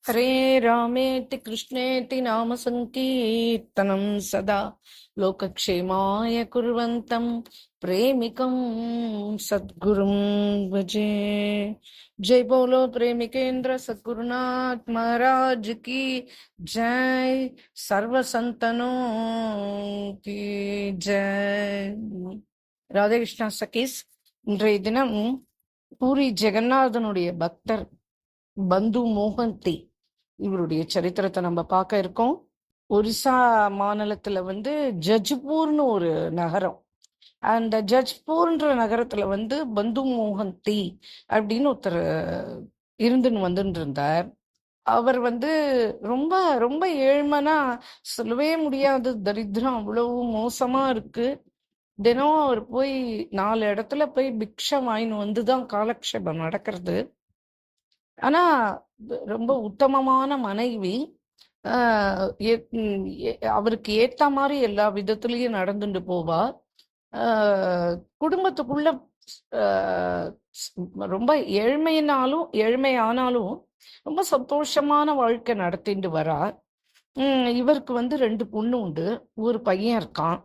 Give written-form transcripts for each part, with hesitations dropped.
हरे रामेति कृष्णेति नाम संकीर्तनं सदा लोकक्षेमाय कुर्वन्तं प्रेमिकं सद्गुरुं भजे। जय बोलो प्रेमिकेंद्र सद्गुरुनाथ महाराज की जय। सर्व संतनों की जय। ராதே கிருஷ்ணா சகீஸ். இன்றைய தினம் பூரி ஜெகநாதனுடைய பக்தர் பந்து மோகந்தி இவருடைய சரித்திரத்தை நம்ம பார்க்க இருக்கோம். ஒரிசா மாநிலத்துல ஜஜ்பூர்னு ஒரு நகரம். அந்த ஜஜ்பூர்ன்ற நகரத்துல பந்து மோகந்தி அப்படின்னு ஒருத்தர் இருந்துன்னு வந்துட்டு இருந்தார். அவர் ரொம்ப ரொம்ப ஏழ்மனா, சொல்லவே முடியாது, தரித்திரம் அவ்வளவு மோசமா இருக்கு. தினம் அவர் போய் 4 இடத்துல போய் பிக்ஷை வாங்கின்னு வந்துதான் காலக்ஷேபம் நடக்கிறது. ஆனா ரொம்ப உத்தமமான மனைவி. அவருக்கு ஏத்த மாதிரி எல்லா விதத்திலயும் நடந்துட்டு போவா. குடும்பத்துக்குள்ள ரொம்ப ஏழ்மையானாலும் ரொம்ப சந்தோஷமான வாழ்க்கை நடத்திட்டு வரா. இவருக்கு 2 பொண்ணு உண்டு, ஒரு பையன் இருக்கான்.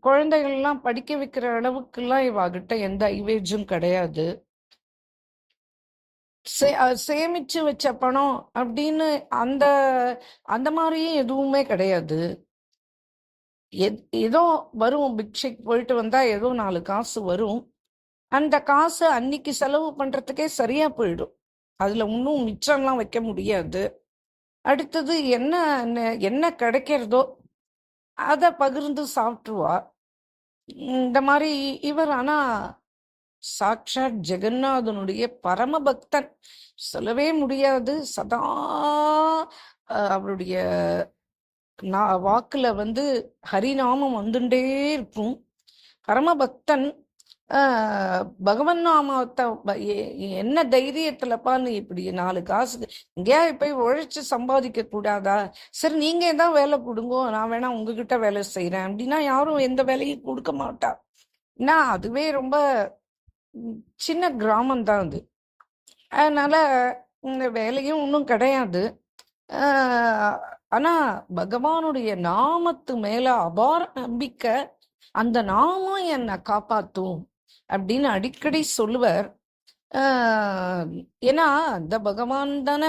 குழந்தைகள்லாம் படிக்க வைக்கிற அளவுக்குலாம் இவகிட்ட எந்த ஐவேஜும் கிடையாது. சேமிச்சு வச்ச பணம் அப்படின்னு அந்த அந்த மாதிரியும் எதுவுமே கிடையாது. ஏதோ வரும், பிக்ஷைக்கு போயிட்டு வந்தா ஏதோ 4 காசு வரும். அந்த காசு அன்னைக்கு செலவு பண்றதுக்கே சரியா போயிடும். அதுல இன்னும் மிச்சம்லாம் வைக்க முடியாது. அடுத்தது என்ன கிடைக்கிறதோ அதை பகிர்ந்து சாப்பிட்டுருவா. இந்த மாதிரி இவர் ஆனா சாக்ஷாத் ஜெகநாதனுடைய பரம பக்தன், சொல்லவே முடியாது. சதா அவருடைய வாக்குல ஹரிநாமம் வந்துட்டே இருக்கும். பரம பக்தன். பகவன் நாமத்தை என்ன தைரியத்துலப்பா நீ இப்படி 4 காசு எங்கேயா போய் உழைச்சு சம்பாதிக்க கூடாதா? சரி, நீங்க தான் வேலை கொடுங்கோ, நான் வேணா உங்ககிட்ட வேலை செய்யறேன் அப்படின்னா யாரும் எந்த வேலையும் கொடுக்க மாட்டா. அதுவே ரொம்ப சின்ன கிராமம் தான் அது. அதனால இந்த வேலையும் ஒன்றும் கிடையாது. ஆனா பகவானுடைய நாமத்து மேல அபார நம்பிக்கை. அந்த நாமம் என்னை காப்பாத்தும் அப்படின்னு அடிக்கடி சொல்லுவார். ஏன்னா அந்த பகவான் தானே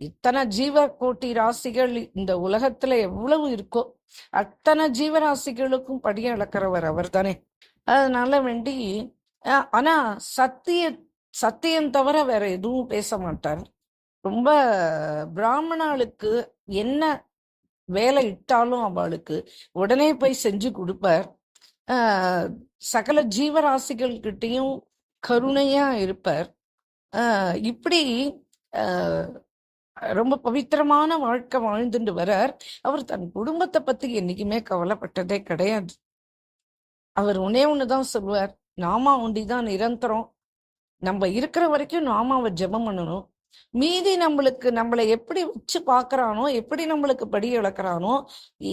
இத்தனை ஜீவ கோட்டி ராசிகள் இந்த உலகத்துல எவ்வளவு இருக்கோ அத்தனை ஜீவராசிகளுக்கும் படி அளக்கிறவர் அவர் தானே. அதனால ஆனா சத்தியம் தவிர வேற எதுவும் பேச மாட்டார். ரொம்ப பிராமணாளுக்கு என்ன வேலை இட்டாலும் அவளுக்கு உடனே போய் செஞ்சு கொடுப்பார். சகல ஜீவராசிகள் கிட்டையும் கருணையா இருப்பார். இப்படி ரொம்ப பவித்திரமான வாழ்க்கை வாழ்ந்துட்டு வரார். அவர் தன் குடும்பத்தை பத்தி என்னைக்குமே கவலைப்பட்டதே கிடையாது. அவர் ஒண்ணுதான் சொல்லுவார், நாமா ஒண்டிதான் நிரந்தரம். நம்ம இருக்கிற வரைக்கும் நாமாவை ஜெபம் பண்ணணும். மீதி நம்மளை எப்படி வச்சு பாக்குறானோ, எப்படி நம்மளுக்கு படி இழக்கிறானோ,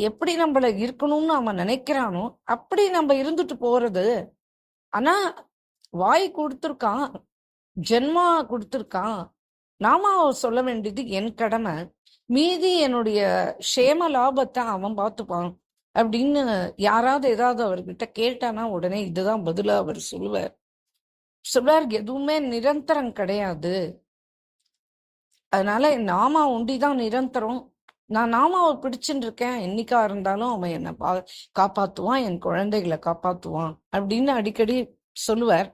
எப்படி நம்மள இருக்கணும்னு அவன் நினைக்கிறானோ அப்படி நம்ம இருந்துட்டு போறது. ஆனா வாய் கொடுத்துருக்கான், ஜென்மா கொடுத்துருக்கான், நாம சொல்ல வேண்டியது என் கடமை, மீதி என்னுடைய க்ஷேம லாபத்தை அவன் பார்த்துப்பான் அப்படின்னு யாராவது ஏதாவது அவர்கிட்ட கேட்டானா உடனே இதுதான் பதிலா அவர் சொல்லுவார். எதுவுமே நிரந்தரம் கிடையாது. அதனால நாமா ஒண்டிதான் நிரந்தரம். நான் நாமாவை பிடிச்சுட்டு இருக்கேன், என்னைக்கா இருந்தாலும் அவன் என்னை காப்பாத்துவான், என் குழந்தைகளை காப்பாத்துவான் அப்படின்னு அடிக்கடி சொல்லுவார்.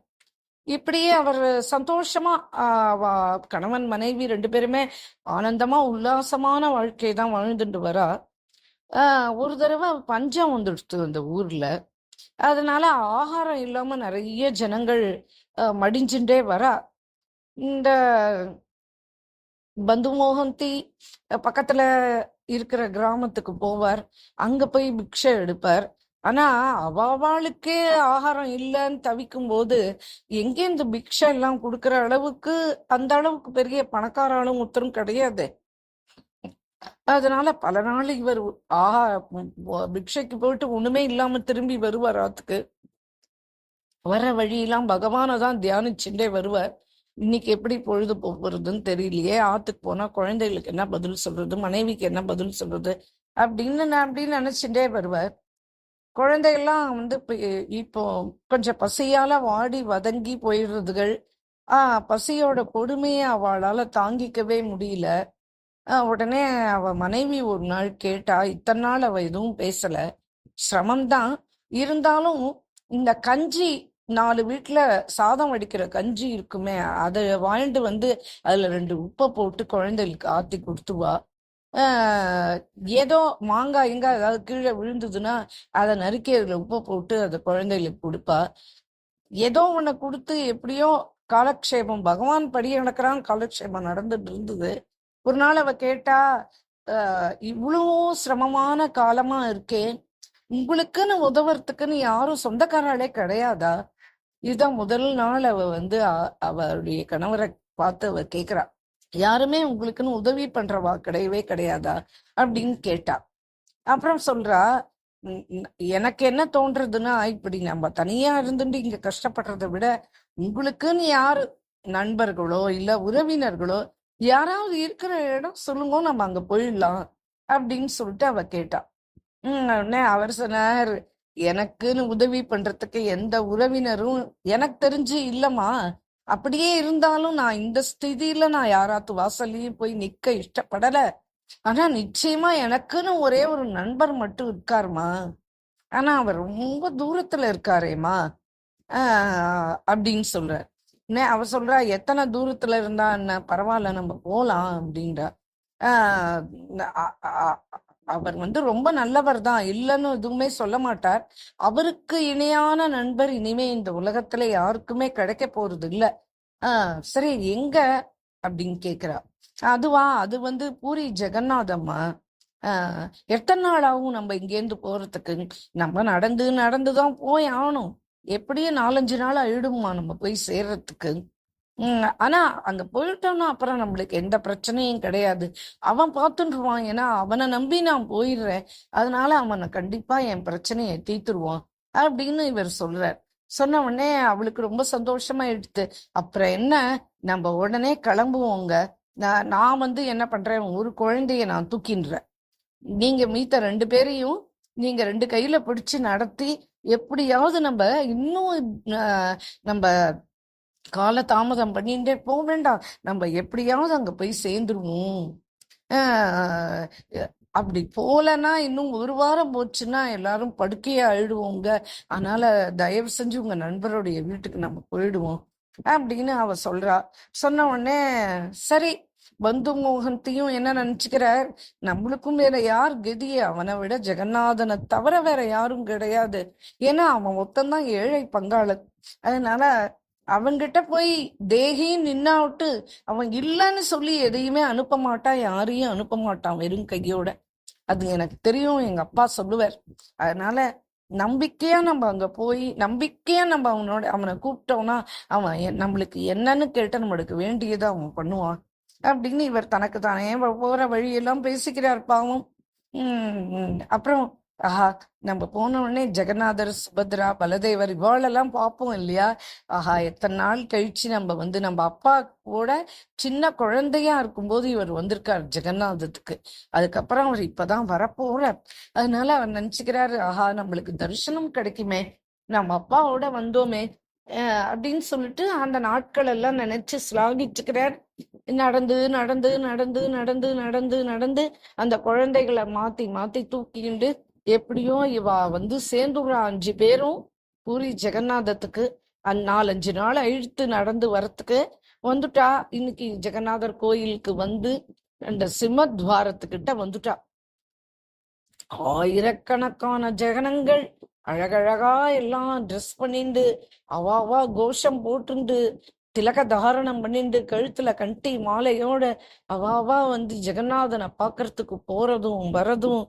இப்படியே அவர் சந்தோஷமா கணவன் மனைவி 2 பேருமே ஆனந்தமா உல்லாசமான வாழ்க்கை தான் வாழ்ந்துட்டு வரா. ஒரு தடவை பஞ்சம் வந்துடுச்சு அந்த ஊர்ல. அதனால ஆகாரம் இல்லாம நிறைய ஜனங்கள் மடிஞ்சுட்டே வரா. இந்த பந்து மோகந்தி பக்கத்துல இருக்கிற கிராமத்துக்கு போவார், அங்க போய் பிக்ஷை எடுப்பார். ஆனா அவளுக்கே ஆகாரம் இல்லைன்னு தவிக்கும் போது எங்கேருந்து பிக்ஷை எல்லாம் கொடுக்கற அளவுக்கு அந்த அளவுக்கு பெரிய பணக்காராலும் ஒருத்தரும் கிடையாது. அதனால பல நாள் இவர் பிக்ஷைக்கு போயிட்டு ஒண்ணுமே இல்லாம திரும்பி வருவார். ஆத்துக்கு வர வழியெல்லாம் பகவானை தான் தியானிச்சுட்டே வருவார். இன்னைக்கு எப்படி பொழுது போறதுன்னு தெரியலையே, ஆத்துக்கு போனா குழந்தைகளுக்கு என்ன பதில் சொல்றது, மனைவிக்கு என்ன பதில் சொல்றது அப்படின்னு நான் அப்படின்னு நினைச்சுட்டே வருவார். குழந்தையெல்லாம் வந்து இப்போ கொஞ்சம் பசியால வாடி வதங்கி போயிடுறதுகள். பசியோட கொடுமையை அவளால தாங்கிக்கவே முடியல. உடனே அவ மனைவி ஒரு நாள் கேட்டா, இத்தனை நாள் அவ எதுவும் பேசல. சிரமம்தான் இருந்தாலும் இந்த கஞ்சி 4 வீட்டுல சாதம் வடிக்கிற கஞ்சி இருக்குமே, அதை வாழ்ந்து வந்து அதுல 2 உப்பை போட்டு குழந்தைகளுக்கு ஆத்தி கொடுத்துவா. ஏதோ மாங்காய் எங்க ஏதாவது கீழே விழுந்ததுன்னா அதை நறுக்கி அதுல உப்பை போட்டு அதை குழந்தைகளுக்கு கொடுப்பா. ஏதோ ஒண்ணு கொடுத்து எப்படியோ காலக்ஷேபம், பகவான் படி நடக்கிறான், காலக்ஷேபம் நடந்துட்டு இருந்தது. ஒரு நாள் அவ கேட்டா, இவ்வளவு சிரமமான காலமா இருக்கே, உங்களுக்குன்னு உதவுறதுக்குன்னு யாரும் சொந்தக்காராலே கிடையாதா? இதுதான் முதல் நாள் அவ வந்து அவருடைய கணவரை பார்த்து அவ கேக்குறா, யாருமே உங்களுக்குன்னு உதவி பண்றவா கிடையவே கிடையாதா அப்படின்னு கேட்டா. அப்புறம் சொல்றா, எனக்கு என்ன தோன்றதுன்னா, இப்படி நம்ம தனியா இருந்துட்டு இங்க கஷ்டப்படுறதை விட உங்களுக்குன்னு யாரு நண்பர்களோ இல்ல உறவினர்களோ யாராவது இருக்கிற இடம் சொல்லுங்க, நம்ம அங்க போயிடலாம் அப்படின்னு சொல்லிட்டு அவ கேட்டா. உடனே அவர் சொன்னார், எனக்குன்னு உதவி பண்றதுக்கு எந்த உறவினரும் எனக்கு தெரிஞ்சு இல்லம்மா. அப்படியே இருந்தாலும் நான் இந்த ஸ்திதியில நான் யாராத்து வாசல்லையும் போய் நிக்க இஷ்டப்படல. ஆனா நிச்சயமா எனக்குன்னு ஒரே ஒரு நண்பர் மட்டும் இருக்காருமா. ஆனா அவர் ரொம்ப தூரத்துல இருக்காரேம்மா அப்படின்னு சொல்ற. அவ சொல்றா, எத்தனை தூரத்துல இருந்தா என்ன பரவாயில்ல, நம்ம போலாம் அப்படின்றா. அவர் வந்து ரொம்ப நல்லவர் தான், இல்லைன்னு எதுவுமே சொல்ல மாட்டார். அவருக்கு இணையான நண்பர் இனிமே இந்த உலகத்துல யாருக்குமே கிடைக்க போறது இல்ல. சரி எங்க அப்படின்னு கேக்குறா. அதுவா, அது வந்து பூரி ஜெகநாதம்மா. எத்தனை நாள் ஆகும் நம்ம இங்கேருந்து போறதுக்கு? நம்ம நடந்து நடந்துதான் போய் ஆகணும். எப்படியும் 4-5 நாள் ஆயிடுமா நம்ம போய் சேர்றதுக்கு. ஆனா அங்க போயிட்டோம்னா அப்புறம் நம்மளுக்கு எந்த பிரச்சனையும் கிடையாது. அவன் பார்த்துருவான், ஏன்னா அவனை நம்பி நான் போயிடுறேன். அதனால அவனை கண்டிப்பா என் பிரச்சனையை தீர்த்துருவான் அப்படின்னு இவர் சொல்றார். சொன்ன உடனே அவளுக்கு ரொம்ப சந்தோஷமா எடுத்து, அப்புறம் என்ன, நம்ம உடனே கிளம்புவோங்க. நான் வந்து என்ன பண்றேன், ஒரு குழந்தைய நான் தூக்கின்றேன், நீங்க மீத்த 2 பேரையும் நீங்க 2 கையில பிடிச்சு நடத்தி எப்படியாவது நம்ம இன்னும் நம்ம கால தாமதம் பண்ணிட்டே போக வேண்டாம், நம்ம எப்படியாவது அங்க போய் சேர்ந்துருவோம். அப்படி போலன்னா இன்னும் 1 வாரம் போச்சுன்னா எல்லாரும் படுக்கையா அழுடுவோங்க. அதனால தயவு செஞ்சு உங்க நண்பருடைய வீட்டுக்கு நம்ம போயிடுவோம் அப்படின்னு அவ சொல்றா. சொன்ன உடனே சரி, பந்து மோகன்த்தையும் என்ன நினைச்சுக்கிறார், நம்மளுக்கும் வேற யார் கதியே, அவனை விட ஜெகநாதனை தவிர வேற யாரும் கிடையாது. ஏன்னா அவன் ஒத்தந்தான் ஏழை பங்காளன். அதனால அவன்கிட்ட போய் தேகின்னு நின்னாவிட்டு அவன் இல்லைன்னு சொல்லி எதையுமே அனுப்ப மாட்டான், யாரையும் அனுப்ப மாட்டான் வெறும் கையோட. அது எனக்கு தெரியும், எங்க அப்பா சொல்லுவார். அதனால நம்பிக்கையா நம்ம அங்க போய் நம்பிக்கையா நம்ம அவனை கூப்பிட்டோம்னா அவன் நம்மளுக்கு என்னன்னு கேட்ட நம்மளுக்கு வேண்டியதை அவன் பண்ணுவான் அப்படின்னு இவர் தனக்கு தானே போற வழியெல்லாம் பேசிக்கிறார் பாவம். அப்புறம் நம்ம போன உடனே ஜெகநாதர், சுபத்ரா, பலதேவர் இவாளெல்லாம் பார்ப்போம் இல்லையா. எத்தனை நாள் கழிச்சு நம்ம வந்து நம்ம அப்பா கூட சின்ன குழந்தையா இருக்கும்போது இவர் வந்திருக்கார் ஜெகநாதத்துக்கு. அதுக்கப்புறம் அவர் இப்பதான் வரப்போற. அதனால அவர் நினைச்சுக்கிறாரு, நம்மளுக்கு தரிசனம் கிடைக்குமே, நம்ம அப்பாவோட வந்தோமே அப்படின்னு சொல்லிட்டு அந்த நாட்கள் எல்லாம் நினைச்சு சிலாகிச்சுக்கிறார். நடந்து நடந்து நடந்து நடந்து நடந்து நடந்து அந்த குழந்தைகளை மாத்தி மாத்தி தூக்கிண்டு எப்படியோ இவா வந்து சேர்ந்துடுறா. 5 பேரும் பூரி ஜெகநாதத்துக்கு 4-5 நாள் அழித்து நடந்து வரத்துக்கு வந்துட்டா. இன்னைக்கு ஜெகநாதர் கோயிலுக்கு வந்து அந்த சிம்மத்வாரத்துக்கிட்ட வந்துட்டா. ஆயிரக்கணக்கான ஜெகனங்கள் அழகழகா எல்லாம் ட்ரெஸ் பண்ணிண்டு அவாவா கோஷம் போட்டுண்டு திலக தாரணம் பண்ணிண்டு கழுத்துல கண்டி மாலையோட அவாவா வந்து ஜெகநாதனை பாக்குறதுக்கு போறதும் வரதும்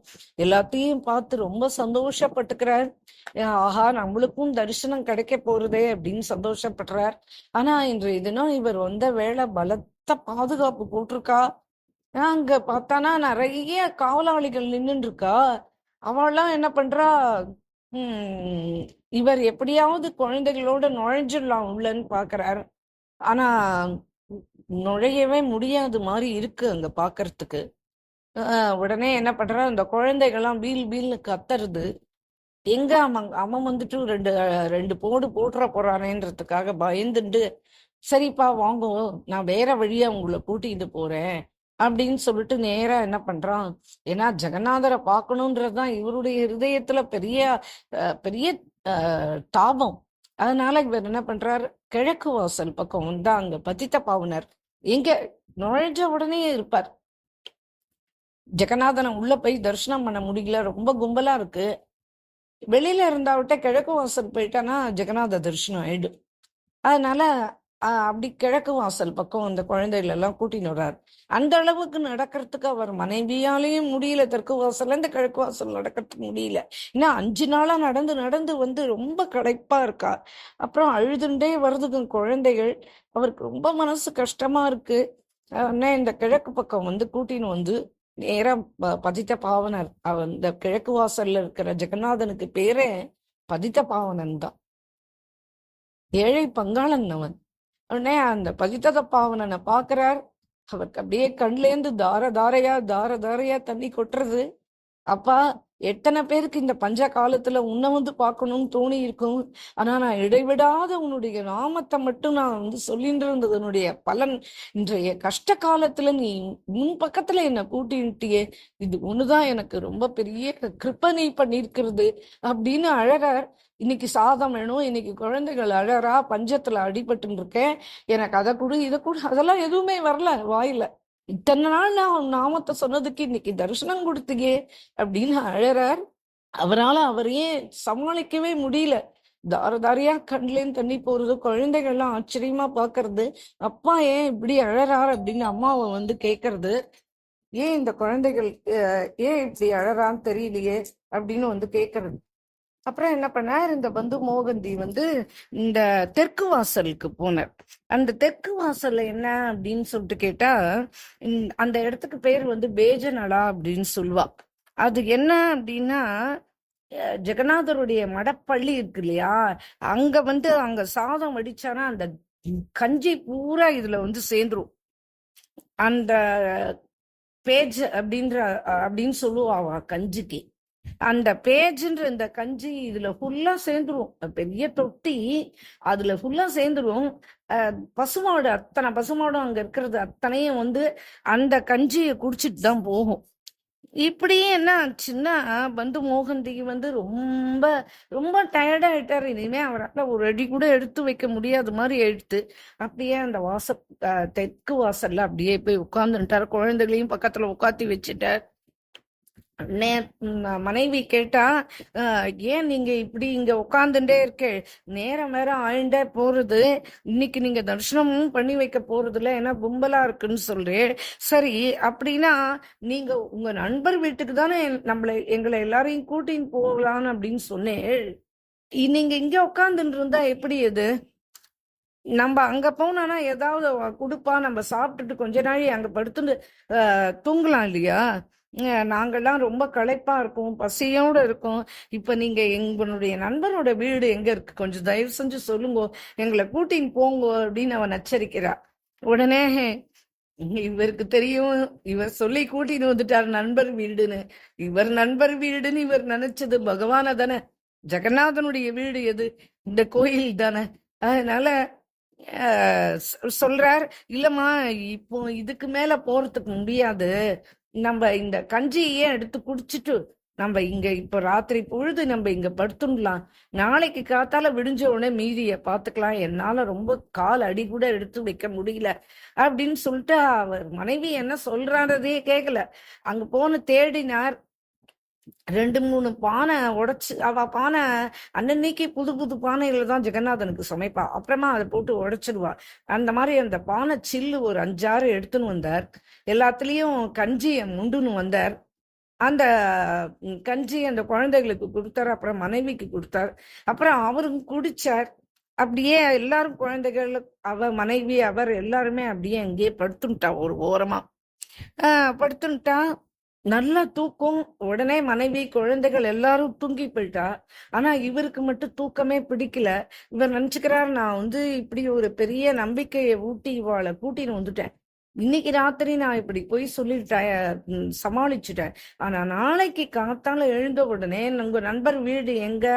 எல்லாத்தையும் பார்த்து ரொம்ப சந்தோஷப்பட்டுக்கிறார். நம்மளுக்கும் தரிசனம் கிடைக்க போறதே அப்படின்னு சந்தோஷப்படுறார். ஆனா இன்றைய தினம் இவர் வந்த வேளை பலத்த பாதுகாப்பு போட்டிருக்கா. அங்க பார்த்தானா நிறைய காவலாளிகள் நின்னுட்டு இருக்கா. அவெல்லாம் என்ன பண்றா, இவர் எப்படியாவது குழந்தைகளோட நுழைஞ்சிடலாம் உள்ளன்னு பாக்குறாரு. ஆனா நுழையவே முடியாது மாதிரி இருக்கு அங்க பாக்குறதுக்கு. உடனே என்ன பண்றா, அந்த குழந்தைகள்லாம் வீல் வீல்னு கத்துறது. எங்க அவன் வந்துட்டு ரெண்டு ரெண்டு போடு போட்டுற போறானேன்றதுக்காக பயந்துட்டு, சரிப்பா வாங்கோ, நான் வேற வழியா உங்களை கூட்டிட்டு போறேன் அப்படின்னு சொல்லிட்டு நேரா என்ன பண்றான். ஏன்னா ஜெகநாதரை பார்க்கணுன்றதுதான் இவருடைய இருதயத்துல பெரிய பெரிய தாபம். அதனால இவர் என்ன பண்றாரு, கிழக்கு வாசல் பக்கம் வந்தா அங்க பதித்த பாவனர் எங்க நுழைஞ்ச உடனே இருப்பார். ஜெகநாதனை உள்ள போய் தரிசனம் பண்ண முடியல, ரொம்ப கும்பலா இருக்கு. வெளியில இருந்தாவிட்ட கிழக்கு வாசல் போயிட்டானா ஜெகநாத தரிசனம் ஆயிடும். அதனால அப்படி கிழக்கு வாசல் பக்கம் அந்த குழந்தைகள் எல்லாம் கூட்டின்னு வர்றாரு. அந்த அளவுக்கு நடக்கிறதுக்கு அவர் மனைவியாலேயும் முடியல, தெற்கு வாசல்ல இருந்து கிழக்கு வாசல் நடக்கிறதுக்கு முடியல. ஏன்னா 5 நாளா நடந்து நடந்து வந்து ரொம்ப களைப்பா இருக்கா. அப்புறம் அழுதுண்டே வருதுங்க குழந்தைகள். அவருக்கு ரொம்ப மனசு கஷ்டமா இருக்கு. உடனே இந்த கிழக்கு பக்கம் வந்து கூட்டின்னு வந்து நேரா பதித்த பாவனர், இந்த கிழக்கு வாசல்ல இருக்கிற ஜெகநாதனுக்கு பேரே பதித்த பாவனன் தான். ஏழை பங்காளன் அவன். உடனே அந்த பதித்த பாவனனை பாக்குறார். அவருக்கு அப்படியே கண்லேருந்து தார தாரையா தண்ணி கொட்டுறது. அப்பா, எத்தனை பேருக்கு இந்த பஞ்ச காலத்துல உன்னை வந்து பார்க்கணும்னு தோணி இருக்கும். ஆனா நான் இடைவிடாத உன்னுடைய நாமத்தை மட்டும் நான் வந்து சொல்லிட்டு இருந்ததனுடைய பலன் இன்றைய கஷ்ட காலத்துல நீ உன் பக்கத்துல என்னை கூட்டிட்டியே, இது ஒண்ணுதான் எனக்கு ரொம்ப பெரிய கிருப்பனை பண்ணிருக்கிறது அப்படின்னு அழறார். இன்னைக்கு சாதம் வேணும், இன்னைக்கு குழந்தைகள் அழறா, பஞ்சத்துல அடிபட்டு இருக்கேன், எனக்கு அதை கொடு இதை கொடு, அதெல்லாம் எதுவுமே வரல வாயில. இத்தனை நாள் நான் உன் நாமத்தை சொன்னதுக்கு இன்னைக்கு தரிசனம் கொடுத்தீங்க அப்படின்னு அழறார். அவரால் அவரையே சமாளிக்கவே முடியல. தாரையா கண்லேன்னு தண்ணி போறது, குழந்தைகள்லாம் ஆச்சரியமா பாக்குறது. அப்பா ஏன் இப்படி அழறார் அப்படின்னு அம்மாவை வந்து கேக்குறது. ஏன் இந்த குழந்தைகள் ஏன் இப்படி அழறான்னு தெரியலையே அப்படின்னு வந்து கேக்குறது. அப்புறம் என்ன பண்ணார், இந்த பந்து மோகந்தி வந்து இந்த தெற்கு வாசலுக்கு போனார். அந்த தெற்கு வாசல்ல என்ன அப்படின்னு சொல்லிட்டு கேட்டா, அந்த இடத்துக்கு பேர் வந்து பேஜனடா அப்படின்னு சொல்லுவா. அது என்ன அப்படின்னா, ஜெகநாதருடைய மடப்பள்ளி இருக்கு இல்லையா, அங்க வந்து அங்க சாதம் வடிச்சானா அந்த கஞ்சி பூரா இதுல வந்து சேர்ந்துரும். அந்த பேஜ் அப்படின்னு சொல்லுவா கஞ்சிக்கு. அந்த பேஜ்ன்ற இந்த கஞ்சி இதுல ஃபுல்லா சேர்ந்துரும். பெரிய தொட்டி, அதுல ஃபுல்லா சேர்ந்துரும். பசுமாடு, அத்தனை பசுமாடும் அங்க இருக்கிறது அத்தனையும் வந்து அந்த கஞ்சியை குடிச்சிட்டு தான் போகும். இப்படியே என்ன ஆச்சுன்னா, பந்து மோகந்தி வந்து ரொம்ப ரொம்ப டயர்டாயிட்டாரு. இனிமே அவரால் ஒரு அடி கூட எடுத்து வைக்க முடியாத மாதிரி எடுத்து அப்படியே அந்த தெற்கு வாசல்ல அப்படியே போய் உட்கார்ந்துட்டார். குழந்தைகளையும் பக்கத்துல உட்காத்தி வச்சுட்டார். மனைவி கேட்டா, ஏன் நீங்க இப்படி இங்க உட்காந்துட்டே இருக்க, நேரம் வேற ஆயிண்டே போறது, இன்னைக்கு நீங்க தரிசனமும் பண்ணி வைக்க போறதுல ஏன்னா கும்பலா இருக்குன்னு சொல்றேன். சரி, அப்படின்னா நீங்க உங்க நண்பர் வீட்டுக்கு தானே எங்களை எல்லாரையும் கூட்டின்னு போகலான்னு அப்படின்னு சொன்னேன். நீங்க இங்க உட்காந்துட்டு இருந்தா எப்படி? இது நம்ம அங்க போனோம்னா ஏதாவது கொடுப்பா, நம்ம சாப்பிட்டுட்டு கொஞ்ச நாள் அங்க படுத்துட்டு தூங்கலாம் இல்லையா. நாங்கெல்லாம் ரொம்ப களைப்பா இருக்கோம், பசியோட இருக்கோம். இப்ப நீங்க எங்களுடைய நண்பனோட வீடு எங்க இருக்கு, கொஞ்சம் தயவு செஞ்சு சொல்லுங்க, எங்களை கூட்டின்னு போங்க அப்படின்னு அவன் எச்சரிக்கிறா. உடனே இவருக்கு தெரியும், இவர் சொல்லி கூட்டின்னு வந்துட்டார் நண்பர் வீடுன்னு. இவர் நண்பர் வீடுன்னு இவர் நினைச்சது பகவான தானே, ஜெகநாதனுடைய வீடு எது, இந்த கோயில் தானே. அதனால சொல்றார், இல்லம்மா இப்போ இதுக்கு மேல போறதுக்கு முடியாது, நம்ம இந்த கஞ்சியே எடுத்து குடிச்சிட்டு நம்ம இங்க இப்ப ராத்திரி பொழுது நம்ம இங்க படுத்துடலாம், நாளைக்கு காத்தால விடிஞ்ச உடனே மீதிய பாத்துக்கலாம், என்னால ரொம்ப கால் அடி கூட எடுத்து வைக்க முடியல அப்படின்னு சொல்லிட்டு அவர் மனைவி என்ன சொல்றான்றதே கேட்கல. அங்க போன தேடினார். 2-3 பானை உடைச்சு, அவ பானை அன்னன்னைக்கு புது புது பானையில தான் ஜெகநாதனுக்கு சமைப்பா, அப்புறமா அதை போட்டு உடைச்சிடுவா. அந்த மாதிரி அந்த பானை சில்லு ஒரு 5-6 எடுத்துன்னு வந்தார். எல்லாத்துலயும் கஞ்சியை முண்டுன்னு வந்தார். அந்த கஞ்சி அந்த குழந்தைகளுக்கு கொடுத்தார், அப்புறம் மனைவிக்கு கொடுத்தார், அப்புறம் அவரும் குடிச்சார். அப்படியே எல்லாரும் குழந்தைகள், அவ மனைவி, அவர் எல்லாருமே அப்படியே அங்கேயே படுத்துட்டா, ஒரு ஓரமா படுத்துட்டா. நல்ல தூக்கம். உடனே மனைவி குழந்தைகள் எல்லாரும் தூங்கி போயிட்டா. ஆனா இவருக்கு மட்டும் தூக்கமே பிடிக்கல. இவர் நினைச்சுக்கிறார், நான் இப்படி ஒரு பெரிய நம்பிக்கையை ஊட்டி இவாளை கூட்டின்னு வந்துட்டேன். இன்னைக்கு ராத்திரி நான் இப்படி போய் சொல்லிட்டேன், சமாளிச்சுட்டேன். ஆனா நாளைக்கு காத்தால எழுந்த உடனே உங்க நண்பர் வீடு எங்க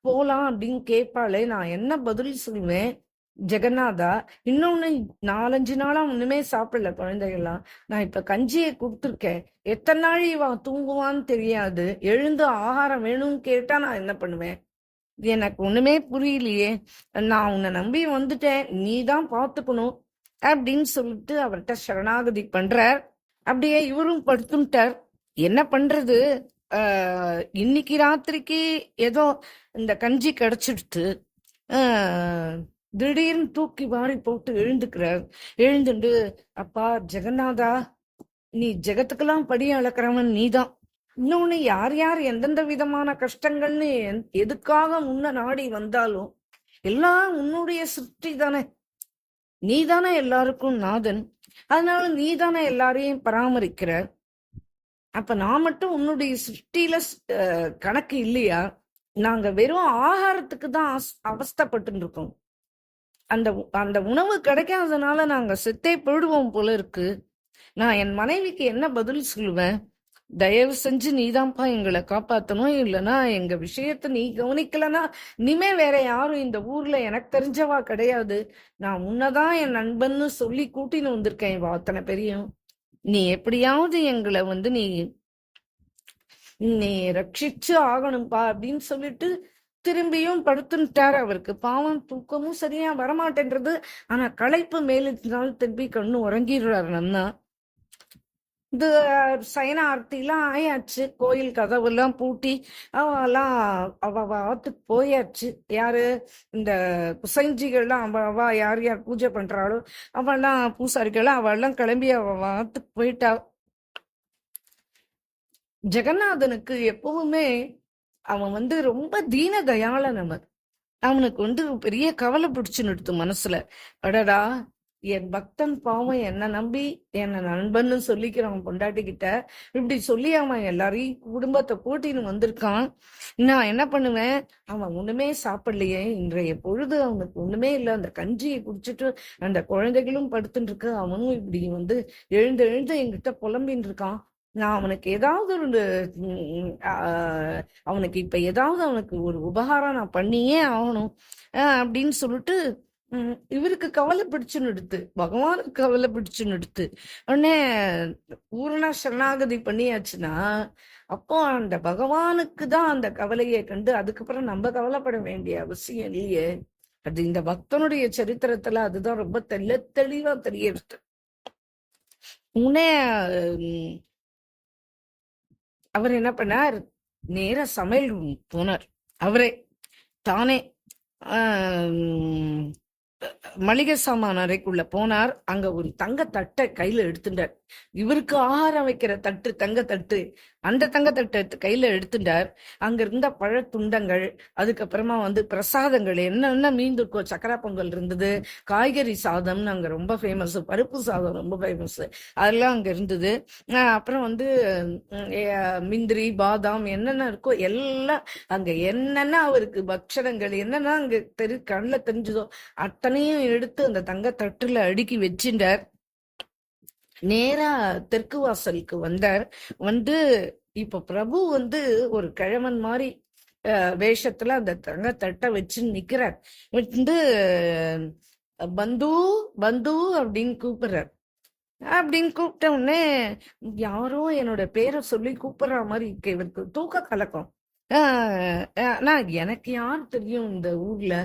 போலாம் அப்படின்னு கேட்பாளே, நான் என்ன பதில் சொல்லுவேன்? ஜெகநாதா, இன்னொன்னு 4-5 நாளா ஒண்ணுமே சாப்பிடல குழந்தைகள்லாம். நான் இப்ப கஞ்சியை கொடுத்துருக்கேன். எத்தனை நாள் இவன் தூங்குவான்னு தெரியாது. எழுந்து ஆகாரம் வேணும்னு கேட்டா நான் என்ன பண்ணுவேன்? எனக்கு ஒண்ணுமே புரியலையே. நான் உன்னை நம்பி வந்துட்டேன், நீ தான் பாத்துக்கணும் அப்படின்னு சொல்லிட்டு அவர்கிட்ட சரணாகதி பண்றார். அப்படியே இவரும் படுத்துட்டார். என்ன பண்றது? இன்னைக்கு ராத்திரிக்கு ஏதோ இந்த கஞ்சி கிடைச்சிடுத்து. திடீர்னு தூக்கி வாரி போட்டு எழுந்துக்கிறார். எழுந்துண்டு, அப்பா ஜெகநாதா, நீ ஜெகத்துக்கெல்லாம் படி அளக்கிறவன் நீதான். இன்னொன்னு, யார் யார் எந்தெந்த விதமான கஷ்டங்கள்னு எதுக்காக முன்ன நாடி வந்தாலும் எல்லாம் உன்னுடைய சிருஷ்டி தானே. நீ தானே எல்லாருக்கும் நாதன். அதனால நீ தானே எல்லாரையும் பராமரிக்கிற. அப்ப நான் மட்டும் உன்னுடைய சிருஷ்டியில கணக்கு இல்லையா? நாங்க வெறும் ஆகாரத்துக்கு தான் அவஸ்தைப்பட்டு இருக்கோம். அந்த அந்த உணவு கிடைக்காதனால நாங்க செத்தே போயிடுவோம் போல இருக்கு. நான் என் மனைவிக்கு என்ன பதில் சொல்லுவேன்? தயவு செஞ்சு நீதான்ப்பா எங்களை காப்பாத்தணும். இல்லைன்னா எங்க விஷயத்த நீ கவனிக்கலன்னா இனிமே வேற யாரும் இந்த ஊர்ல எனக்கு தெரிஞ்சவா கிடையாது. நான் முன்னதான் என் நண்பன்னு சொல்லி கூட்டின்னு வந்திருக்கேன் இவ அத்தனை பெரியும். நீ எப்படியாவது எங்களை நீ ரட்சிச்சு ஆகணும்பா அப்படின்னு சொல்லிட்டு திரும்பியும் படுத்துட்டார். அவருக்கு பாவம் தூக்கமும் சரியா வரமாட்டேன்றது. ஆனா களைப்பு மேலினால் திரும்பி கண்ணு உறங்கிடுறாரு. நன்னா இது சயன ஆர்த்திலாம் ஆயாச்சு. கோயில் கதவுலாம் பூட்டி அவ ஆத்துக்கு போயாச்சு. யாரு? இந்த குசைஞ்சிகள்லாம் அவ யார் யார் பூஜை பண்றாளோ அவெல்லாம் பூசாரிகள்லாம் அவெல்லாம் கிளம்பி அவ ஆத்துக்கு போயிட்டா. ஜெகநாதனுக்கு எப்பவுமே அவன் ரொம்ப தீன தயாளன். அவனுக்கு பெரிய கவலை பிடிச்சுன்னு மனசுல. அடடா, என் பக்தன் பாவம் என்ன நம்பி என்ன நண்பன்னு சொல்லிக்கிறான் பொண்டாட்டிக்கிட்ட. இப்படி சொல்லி அவன் எல்லாரையும் குடும்பத்தை கூட்டின்னு வந்திருக்கான். நான் என்ன பண்ணுவேன்? அவன் ஒண்ணுமே சாப்பிடலையே, இன்றைய பொழுது அவனுக்கு ஒண்ணுமே இல்லை. அந்த கஞ்சியை குடிச்சிட்டு அந்த குழந்தைகளும் படுத்துட்டு இருக்கு. அவனும் இப்படி எழுந்து எழுந்து என்கிட்ட புலம்பின்னு இருக்கான். நான் அவனுக்கு ஏதாவது அவனுக்கு இப்ப ஏதாவது அவனுக்கு ஒரு உபகாரம் நான் பண்ணியே ஆகணும் அப்படின்னு சொல்லிட்டு இவருக்கு கவலை பிடிச்சுன்னு எடுத்து, பகவானுக்கு கவலை பிடிச்சுன்னு எடுத்து உடனே பூரண சரணாகதி பண்ணியாச்சுன்னா அப்போ அந்த பகவானுக்கு தான் அந்த கவலையை கண்டு அதுக்கப்புறம் நம்ம கவலைப்பட வேண்டிய அவசியம் இல்லையே. அது இந்த பக்தனுடைய சரித்திரத்துல அதுதான் ரொம்ப தெளிவா தெரியுது. உடனே அவர் என்ன பண்ணார்? நேர சமையல் போனார். அவரே தானே மளிகை சாமான் அறைக்குள்ள போனார். அங்க ஒரு தங்க தட்டை கையில எடுத்துட்டார். இவருக்கு ஆகாரம் வைக்கிற தட்டு, தங்க தட்டு. அந்த தங்க தட்டை கையில எடுத்துட்டார். அங்க இருந்த பழத்துண்டங்கள், அதுக்கப்புறமா பிரசாதங்கள் என்னென்ன மீந்திருக்கோ, சக்கரா பொங்கல் இருந்தது, காய்கறி சாதம்னு அங்க ரொம்ப ஃபேமஸ், பருப்பு சாதம் ரொம்ப ஃபேமஸ், அதெல்லாம் அங்க இருந்தது. அப்புறம் முந்திரி பாதாம் என்னென்ன இருக்கோ எல்லாம் அங்க, என்னென்ன அவருக்கு பக்ஷணங்கள் என்னென்ன அங்க கண்ணில் தெரிஞ்சதோ அத்தனையும் எடுத்து அந்த தங்க தட்டுல அடுக்கி வச்சுட்டார். நேரா தெற்கு வாசலுக்கு வந்தார். இப்ப பிரபு ஒரு கிழவன் மாதிரி வேஷத்துல அந்த தங்க தட்டை வச்சு நிக்கிறார். பந்து பந்து அப்படின்னு கூப்பிடுறார். அப்படின்னு கூப்பிட்ட உடனே யாரோ என்னோட பேரை சொல்லி கூப்பிடுற மாதிரி இருக்கு. இவருக்கு தூக்க கலக்கம். எனக்கு யார் தெரியும் இந்த ஊர்ல?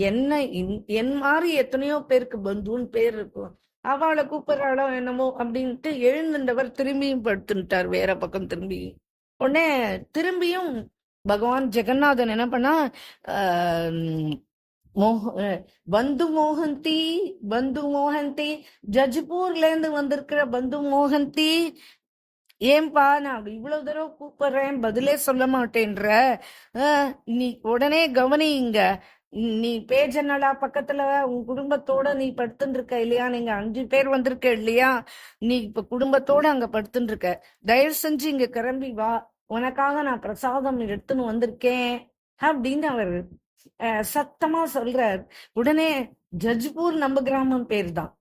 என்ன என் மாதிரி எத்தனையோ பேருக்கு பந்துன்னு பேர் இருக்கும். அவளை கூப்பிடுறாளோ என்னமோ அப்படின்ட்டு எழுந்துட்டவர் திரும்பியும் படுத்துட்டார் வேற பக்கம். உடனே திரும்பியும் பகவான் ஜெகநாதன் என்ன பண்ணா, பந்து மோகந்தி பந்து மோகந்தி, ஜஜ்பூர்ல இருந்து வந்திருக்கிற பந்து மோகந்தி, ஏன்பா நான் இவ்வளவு தடவை கூப்பிடுறேன் பதிலே சொல்ல மாட்டேன்ற, நீ உடனே கவனிங்க. நீ பேஜ் என்னடா பக்கத்துல உன் குடும்பத்தோட நீ படுத்துட்டு இருக்க இல்லையா? நீங்க 5 பேர் வந்திருக்க இல்லையா? நீ இப்ப குடும்பத்தோட அங்க படுத்துட்டு இருக்க. தயவு செஞ்சு இங்க கிளம்பி வா, உனக்காக நான் பிரசாதம் எடுத்துன்னு வந்திருக்கேன் அப்படின்னு அவர் சத்தமா சொல்றார். உடனே ஜஜ்பூர் நம்ம கிராமம் பேர் தான்,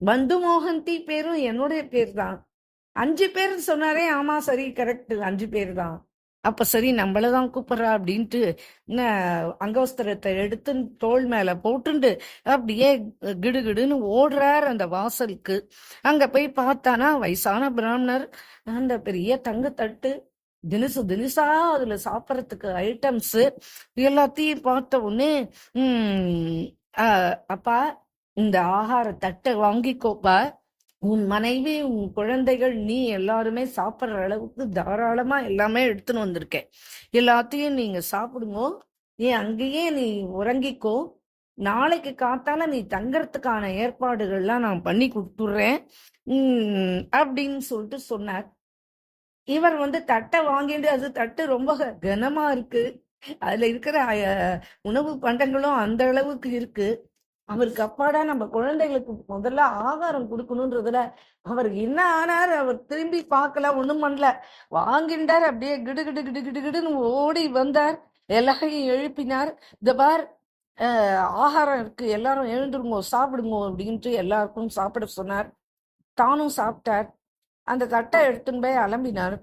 பந்து மோகந்தி பேரும் என்னுடைய பேர் தான். 5 பேர் சொன்னாரே. ஆமா சரி, கரெக்ட், 5 பேர் தான். அப்ப சரி, நம்மளதான் கூப்பிடுறா அப்படின்ட்டு அங்கவஸ்திரத்தை எடுத்து தோள் மேல போட்டுண்டு அப்படியே கிடுகிடுன்னு ஓடுறார் அந்த வாசலுக்கு. அங்க போய் பார்த்தானா வயசான பிராமணர் அந்த பெரிய தங்கத்தட்டு, தினிசா அதுல சாப்பிடறதுக்கு ஐட்டம்ஸ் எல்லாத்தையும் பார்த்த உடனே அப்பா இந்த ஆகார தட்டை வாங்கிக்கோப்பா, உன் மனைவி உன் குழந்தைகள் நீ எல்லாருமே சாப்பிட்ற அளவுக்கு தாராளமா எல்லாமே எடுத்துன்னு வந்திருக்கேன். எல்லாத்தையும் நீங்க சாப்பிடுங்கோ, நீ அங்கேயே நீ உறங்கிக்கோ, நாளைக்கு காத்தால நீ தங்கறதுக்கான ஏற்பாடுகள்லாம் நான் பண்ணி கொடுத்துடுறேன் அப்படின்னு சொல்லிட்டு சொன்னார். இவர் தட்டை வாங்கிட்டு, அது தட்டு ரொம்ப கனமா இருக்கு, அதுல இருக்கிற உணவு பண்டங்களும் அந்த அளவுக்கு இருக்கு. அவருக்கு அப்பாடா நம்ம குழந்தைகளுக்கு முதல்ல ஆகாரம் கொடுக்கணும்ன்றதுல அவருக்கு என்ன ஆனார். அவர் திரும்பி பார்க்கல, ஒண்ணும் பண்ணல, வாங்கிண்டார். அப்படியே கிடு கிடு கிடு கிடு கிடுன்னு ஓடி வந்தார், எல்லாரையும் எழுப்பினார். இந்த பார், ஆகாரம் இருக்கு, எல்லாரும் எழுந்துருங்கோ, சாப்பிடுங்கோ அப்படின்ட்டு எல்லாருக்கும் சாப்பிட சொன்னார். தானும் சாப்பிட்டார். அந்த தட்டை எடுத்துன்னு போய் அலம்பினார்.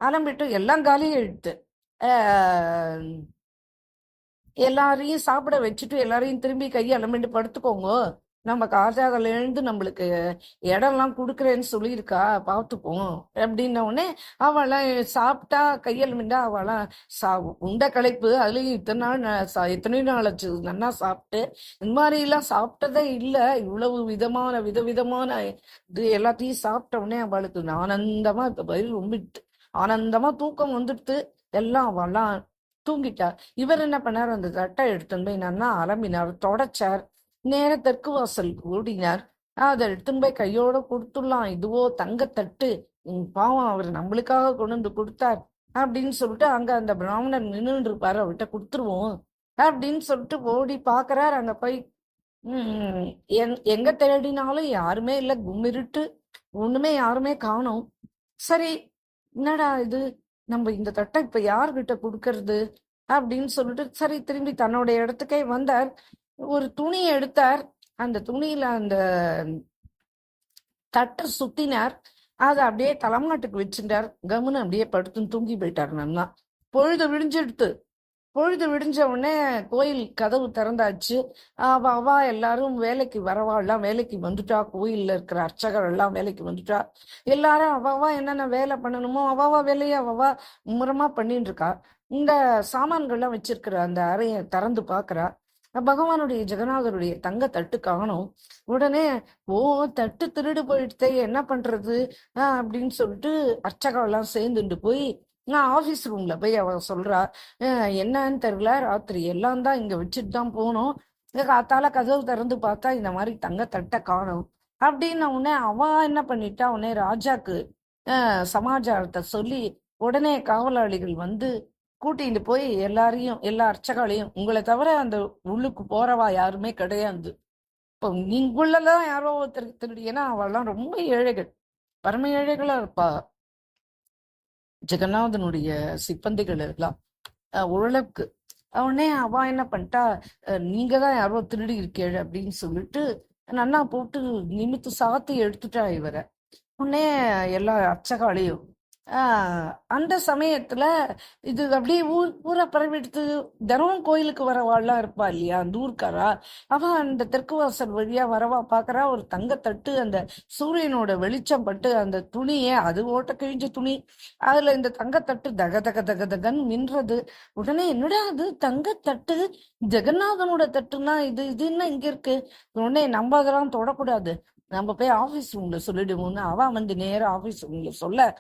அலம்பிட்டு எல்லாம் காலியும் எடுத்து எல்லாரையும் சாப்பிட வச்சுட்டு எல்லாரையும் திரும்பி கையை அலம்பிட்டு படுத்துக்கோங்க, நம்ம காஜாவில் எழுந்து நம்மளுக்கு இடம்லாம் கொடுக்குறேன்னு சொல்லியிருக்கா, பார்த்துப்போம் அப்படின்ன உடனே அவளாம் சாப்பிட்டா, கையெழுமிண்டா. அவளாம் உண்ட களைப்பு, அதுலயும் எத்தனை நாள் ஆச்சு நல்லா சாப்பிட்டு. இந்த மாதிரிலாம் சாப்பிட்டதே இல்லை, இவ்வளவு விதவிதமான இது எல்லாத்தையும் சாப்பிட்ட உடனே அவளுக்கு ஆனந்தமா இப்ப பயிர் ரொம்பிட்டு ஆனந்தமா தூக்கம் வந்துடுத்து. எல்லாம் அவளாம் தூங்கிட்டா. இவர் என்ன பண்ணார், அந்த தட்டை எடுத்துன்னு போய் நல்லா அலம்பினார், தொடச்சார், நேர தெற்கு வாசல் ஓடினார். அதை எடுத்துன்னு போய் கையோட கொடுத்துடலாம், இதுவோ தங்கத்தட்டு, பாவம் அவர் நம்மளுக்காக கொண்டு வந்து கொடுத்தார் அப்படின்னு சொல்லிட்டு அங்க அந்த பிராமணர் நின்றுட்டு இருப்பாரு, அவர்கிட்ட கொடுத்துருவோம் அப்படின்னு சொல்லிட்டு ஓடி பாக்குறார். அங்க போய் எங்க தேடினாலும் யாருமே இல்லை, கும்மிருட்டு, ஒண்ணுமே யாருமே காணோம். சரி, என்னடா இது, நம்ம இந்த தட்டை இப்ப யார்கிட்ட கொடுக்கறது அப்படின்னு சொல்லிட்டு சரி திரும்பி தன்னுடைய இடத்துக்கே வந்தார். ஒரு துணியை எடுத்தார், அந்த துணியில அந்த தட்டை சுத்தினார், அதை அப்படியே தலைமாட்டுக்கு வச்சுட்டார். கம்முன்னு அப்படியே படுத்துன்னு தூங்கி போயிட்டார். நல்லா பொழுது விடிஞ்ச உடனே கோயில் கதவு திறந்தாச்சு. அவா எல்லாரும் வேலைக்கு வரவாள்லாம் வேலைக்கு வந்துட்டா, கோயில்ல இருக்கிற அர்ச்சகர் எல்லாம் வேலைக்கு வந்துட்டா. எல்லாரும் அவாவா என்னென்ன வேலை பண்ணணுமோ அவாவா வேலையை அவாவா மும்முரமா பண்ணிட்டு இருக்கா. இந்த சாமான்கள்லாம் வச்சிருக்கிற அந்த அறையை திறந்து பாக்குறா. பகவானுடைய ஜெகநாதருடைய தங்க தட்டு காணும். உடனே தட்டு திருடு போயிடுத்தே, என்ன பண்றது அப்படின்னு சொல்லிட்டு அர்ச்சகெல்லாம் சேர்ந்துட்டு போய் நான் ஆபீஸ் ரூம்ல போய் அவ சொல்றா, என்னன்னு தெரியல, ராத்திரி எல்லாம் தான் இங்க வச்சுட்டு தான் போனோம், காத்தால கதவு திறந்து பார்த்தா இந்த மாதிரி தங்க தட்டை காணும் அப்படின்னு. உடனே அவ என்ன பண்ணிட்டா, உடனே ராஜாக்கு சமாச்சாரத்தை சொல்லி உடனே காவலாளிகள் கூட்டிட்டு போய் எல்லா அர்ச்சகாலையும், உங்களை தவிர அந்த உள்ளுக்கு போறவா யாருமே கிடையாது, இப்போ நீங்குள்ளதான் யாரோ திருடி, ஏன்னா அவெல்லாம் ரொம்ப ஏழைகள், பரம ஏழைகளா இருப்பா. ஜெகநாதனுடைய சிப்பந்திகள் எல்லாம் ஓரளவுக்கு. உடனே அவ என்ன பண்ணிட்டா, நீங்க தான் யாரோ திருடி இருக்கேள் அப்படின்னு சொல்லிட்டு நன்னா போட்டு நிமித்து சாத்தி எடுத்துட்டா இவரை. உடனே எல்லா அர்ச்சகாலையும் அந்த சமயத்துல இது அப்படியே ஊரை பரவிடுத்து. தினமும் கோயிலுக்கு வரவாள்லாம் இருப்பா இல்லையா அந்த ஊர்க்காரா, அவ அந்த தெற்கு வாசல் வழியா வரவா பாக்குறா. ஒரு தங்கத்தட்டு, அந்த சூரியனோட வெளிச்சம் பட்டு அந்த துணியே, அது ஓட்ட கிழிஞ்ச துணி, அதுல இந்த தங்கத்தட்டு தக தக தக தகன்னு மின்றது. உடனே என்னடா அது தங்கத்தட்டு, ஜெகநாதனோட தட்டுன்னா இது என்ன இங்க இருக்கு? உடனே நம்ம அதெல்லாம் தொடக்கூடாது, நம்ம போய் ஆபீஸ் ரூம்ல சொல்லிடுவோம்னு அவ நேரம் ஆபீஸ் ரூம்ல சொல்ல,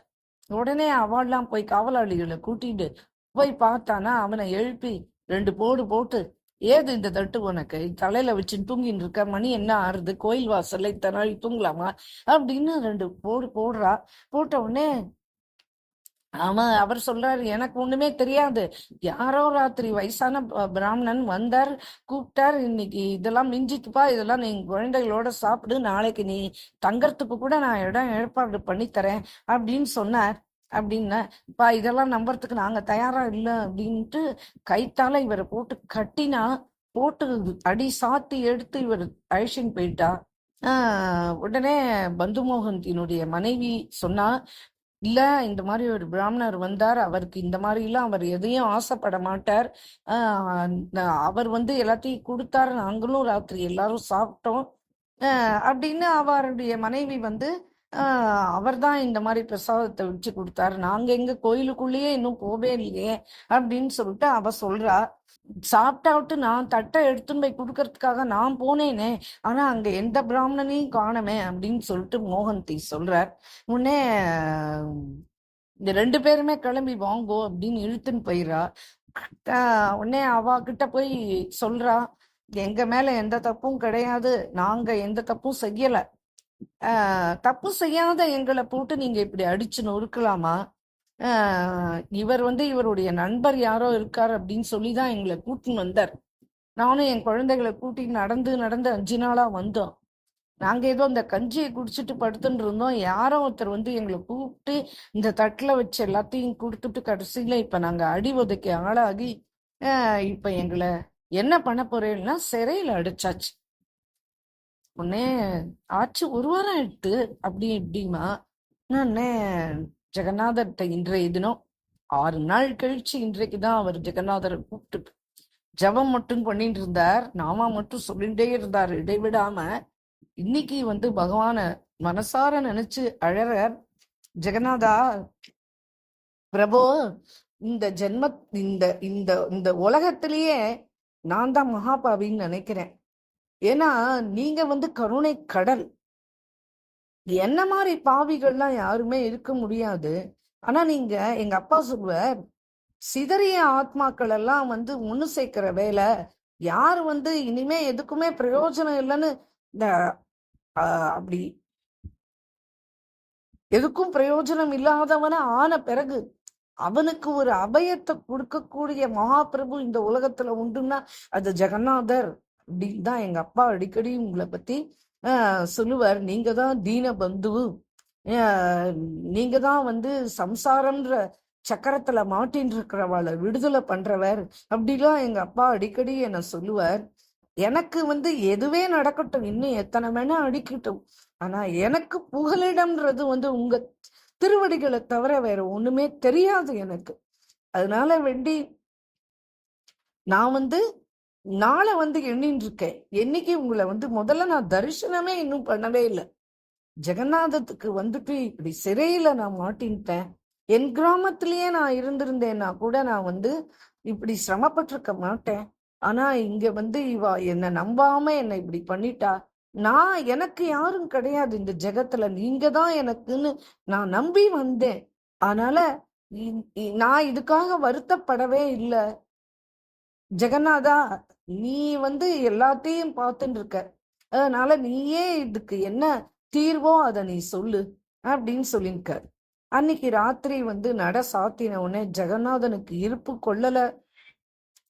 உடனே அவள்லாம் போய் காவலாளிகளை கூட்டிட்டு போய் பார்த்தானா, அவனை எழுப்பி 2 போடு போட்டு, ஏது இந்த தட்டு உனக்கு தலையில வச்சு தூங்கின்னு இருக்க, மணி என்ன ஆறுது, கோயில் வாசல்ல இத்தனை நாள் தூங்கலாமா அப்படின்னு 2 போடு போடுறா. போட்ட உடனே அவர் சொல்றாரு, எனக்கு ஒண்ணுமே தெரியாது. யாரோ ராத்திரி வயசான பிராமணன் வந்தார், கூப்பிட்டார், இன்னைக்கு இதெல்லாம் மிஞ்சிக்குப்பா, இதெல்லாம் நீ குழந்தைகளோட சாப்பிடு, நாளைக்கு நீ தங்கறதுக்கு கூட நான் இடம் ஏற்பாடு பண்ணி தரேன் அப்படின்னு சொன்னார். அப்படின்னா, இதெல்லாம் நம்புறதுக்கு நாங்க தயாரா இல்ல அப்படின்ட்டு கைத்தால இவரை போட்டு கட்டினா, போட்டு அடி சாத்தி எடுத்து இவர் அழிச்சின்னு போயிட்டா. உடனே பந்துமோகந்தினுடைய மனைவி சொன்னா, இல்ல இந்த மாதிரி ஒரு பிராமணர் வந்தார், அவருக்கு இந்த மாதிரி எல்லாம் அவர் எதையும் ஆசைப்பட மாட்டார். அவர் வந்து எல்லாத்தையும் கொடுத்தாரு, நாங்களும் ராத்திரி எல்லாரும் சாப்பிட்டோம் அப்படின்னு அவருடைய மனைவி வந்து அவர் தான் இந்த மாதிரி பிரசாதத்தை வச்சு கொடுத்தாரு, நாங்க எங்க கோயிலுக்குள்ளேயே இன்னும் போவே இல்லையே அப்படின்னு சொல்லிட்டு அவ சொல்றா. சாப்பிட்டாவிட்டு நான் தட்டை எடுத்துன்னு போய் கொடுக்கறதுக்காக நான் போனேனே, ஆனா அங்க எந்த பிராமணனையும் காணமே அப்படின்னு சொல்லிட்டு மோகந்தி சொல்றார். உடனே இந்த 2 பேருமே கிளம்பி வாங்கோ அப்படின்னு இழுத்துன்னு போயிடறா. உடனே அவ கிட்ட போய் சொல்றா, எங்க மேல எந்த தப்பும் கிடையாது, நாங்க எந்த தப்பும் செய்யல, தப்பு செய்யாத எங்களை போட்டு நீங்க இப்படி அடிச்சு நொறுக்கலாமா? இவர் வந்து இவருடைய நண்பர் யாரோ இருக்கார் அப்படின்னு சொல்லிதான் எங்களை கூட்டின்னு வந்தார். நானும் என் குழந்தைகளை கூட்டின்னு நடந்து நடந்து 5 நாளா வந்தோம். நாங்க ஏதோ இந்த கஞ்சியை குடிச்சிட்டு படுத்துட்டு இருந்தோம். யாரோ ஒருத்தர் வந்து எங்களை கூப்பிட்டு இந்த தட்டுல வச்சு எல்லாத்தையும் கொடுத்துட்டு கடைசியில இப்ப நாங்க அடி உதைக்க ஆளாகி இப்ப எங்களை என்ன பண்ண போறேன்னா சிறையில அடிச்சாச்சு. உடனே ஆச்சு 1 வாரம் ஆயிடுத்து. அப்படி எப்படிமா உடனே ஜெகநாதர்கிட்ட இன்றைய தினம் 6 நாள் கழிச்சு இன்றைக்குதான் அவர் ஜெகநாதரை கூப்பிட்டு ஜபம் மட்டும் பண்ணிட்டு இருந்தார், நாமா மட்டும் சொல்லிட்டே இருந்தார் இடைவிடாம. இன்னைக்கு வந்து பகவான மனசார நினைச்சு அழறார். ஜெகநாதா பிரபு, இந்த ஜென்ம இந்த இந்த இந்த உலகத்திலேயே நான் தான் மகாபாவின்னு நினைக்கிறேன். ஏன்னா நீங்க வந்து கருணை கடல், என்ன மாதிரி பாவிகள்லாம் யாருமே இருக்க முடியாது. ஆனா நீங்க, எங்க அப்பா சொல்லுவார், சிதறிய ஆத்மாக்கள் எல்லாம் வந்து ஒண்ணு சேர்க்கிற வேலை, யார் வந்து இனிமே எதுக்குமே பிரயோஜனம் இல்லைன்னு இந்த அப்படி எதுக்கும் பிரயோஜனம் இல்லாதவன ஆன பிறகு அவனுக்கு ஒரு அபயத்தை கொடுக்கக்கூடிய மகாபிரபு இந்த உலகத்துல உண்டுன்னா அது ஜெகநாதர் அப்படின்னு தான் எங்க அப்பா அடிக்கடி உங்களை பத்தி சொல்லுவார். நீங்க தான் தீன பந்து, நீங்க தான் வந்து சம்சாரம்ன்ற சக்கரத்துல மாட்டின்னு இருக்கிறவாளை விடுதலை பண்றவர் அப்படிலாம் எங்க அப்பா அடிக்கடி என்ன சொல்லுவார். எனக்கு வந்து எதுவே நடக்கட்டும், இன்னும் எத்தனை வேணா அடிக்கட்டும், ஆனா எனக்கு புகலிடம்ன்றது வந்து உங்க திருவடிகளை தவிர வேற ஒண்ணுமே தெரியாது எனக்கு. அதனால வேண்டி நான் வந்து நாளை வந்து எண்ணின்னு இருக்கேன். என்னைக்கு உங்களை வந்து முதல்ல நான் தரிசனமே இன்னும் பண்ணவே இல்லை. ஜெகநாதத்துக்கு வந்துட்டு இப்படி சிறையில நான் மாட்டின்ட்டேன். என் கிராமத்திலேயே நான் இருந்திருந்தேன்னா கூட நான் வந்து இப்படி சிரமப்பட்டிருக்க மாட்டேன். ஆனா இங்க வந்து இவா என்னை நம்பாம என்னை இப்படி பண்ணிட்டா. நான் எனக்கு யாரும் கிடையாது இந்த ஜெகத்துல, நீங்க தான் எனக்குன்னு நான் நம்பி வந்தேன். அதனால நான் இதுக்காக வருத்தப்படவே இல்லை. ஜெகநாதா, நீ வந்து எல்லாத்தையும் பார்த்துட்டு இருக்க, அதனால நீயே இதுக்கு என்ன தீர்வோ அதை நீ சொல்லு அப்படின்னு சொல்லியிருக்க. அன்னைக்கு ராத்திரி வந்து நட சாத்தின உடனே ஜெகநாதனுக்கு இருப்பு கொள்ளல.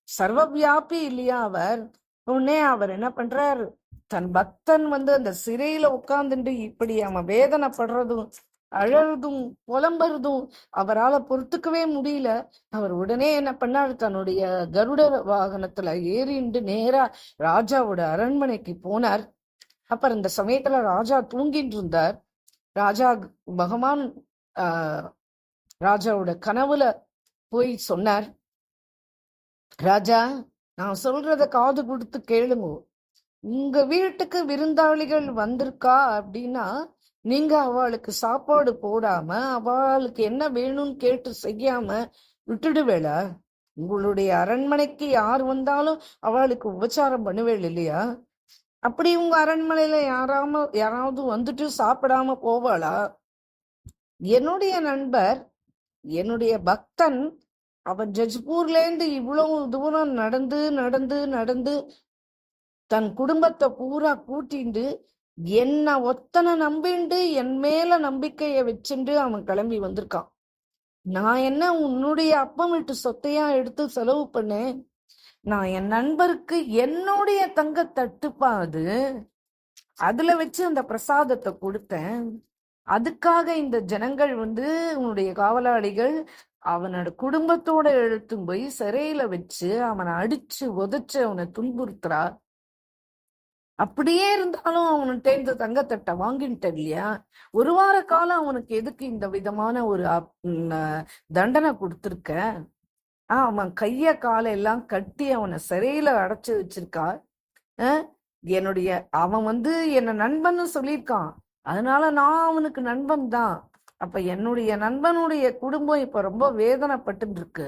சர்வவியாபி இல்லையா அவர். உடனே அவர் என்ன பண்றாரு, தன் பக்தன் வந்து அந்த சிறையில உட்கார்ந்துட்டு இப்படி அவன் வேதனைப்படுறதும் அழறதும் புலம்புறதும் அவரால் பொறுத்துக்கவே முடியல. அவர் உடனே என்ன பண்ணார், தன்னுடைய கருட வாகனத்துல ஏறிண்டு நேரா ராஜாவோட அரண்மனைக்கு போனார். அப்புறம் இந்த சமயத்துல ராஜா தூங்கிட்டு இருந்தார். ராஜா பகவான் ராஜாவோட கனவுல போய் சொன்னார், ராஜா நான் சொல்றத காது கொடுத்து கேளுங்க, உங்க வீட்டுக்கு விருந்தாளிகள் வந்திருக்கா அப்படின்னா நீங்க அவளுக்கு சாப்பாடு போடாம அவளுக்கு என்ன வேணும்னு கேட்டு செய்யாம விட்டுடுவேள? உங்களுடைய அரண்மனைக்கு யார் வந்தாலும் அவளுக்கு உபச்சாரம் பண்ணுவேள் இல்லையா? அப்படி உங்க அரண்மனையில யாராவது வந்துட்டு சாப்பிடாம போவாளா? என்னுடைய நண்பர், என்னுடைய பக்தன், அவன் ஜஜ்பூர்ல இருந்து இவ்வளவு தூரம் நடந்து நடந்து நடந்து தன் குடும்பத்தை பூரா கூட்டிண்டு என்ன ஒத்தனை நம்பிண்டு என் மேல நம்பிக்கைய வச்சுண்டு அவன் கிளம்பி வந்திருக்கான். நான் என்ன உன்னுடைய அப்பம் வீட்டு சொத்தையா எடுத்து செலவு பண்ணேன்? நான் என் நண்பருக்கு என்னுடைய தங்க தட்டுப்பா அது, அதுல வச்சு அந்த பிரசாதத்தை கொடுத்தேன். அதுக்காக இந்த ஜனங்கள் உன்னுடைய காவலாளிகள் அவனோட குடும்பத்தோட எடுத்தும் போய் சிறையில வச்சு அவனை அடிச்சு உதைச்சு அவனை துன்புறுத்துறா. அப்படியே இருந்தாலும் அவனுக்கு இந்த தங்கத்தட்டை வாங்கிட்ட இல்லையா? ஒரு வார காலம் அவனுக்கு எதுக்கு இந்த விதமான ஒரு தண்டனை கொடுத்துருக்க? அவன் கைய காலை எல்லாம் கட்டி அவனை சிறையில அடைச்சு வச்சிருக்கா. என்னுடைய அவன் என்ன நண்பன்னு சொல்லியிருக்கான், அதனால நான் அவனுக்கு நண்பன் தான். அப்ப என்னுடைய நண்பனுடைய குடும்பம் இப்ப ரொம்ப வேதனைப்பட்டு இருக்கு.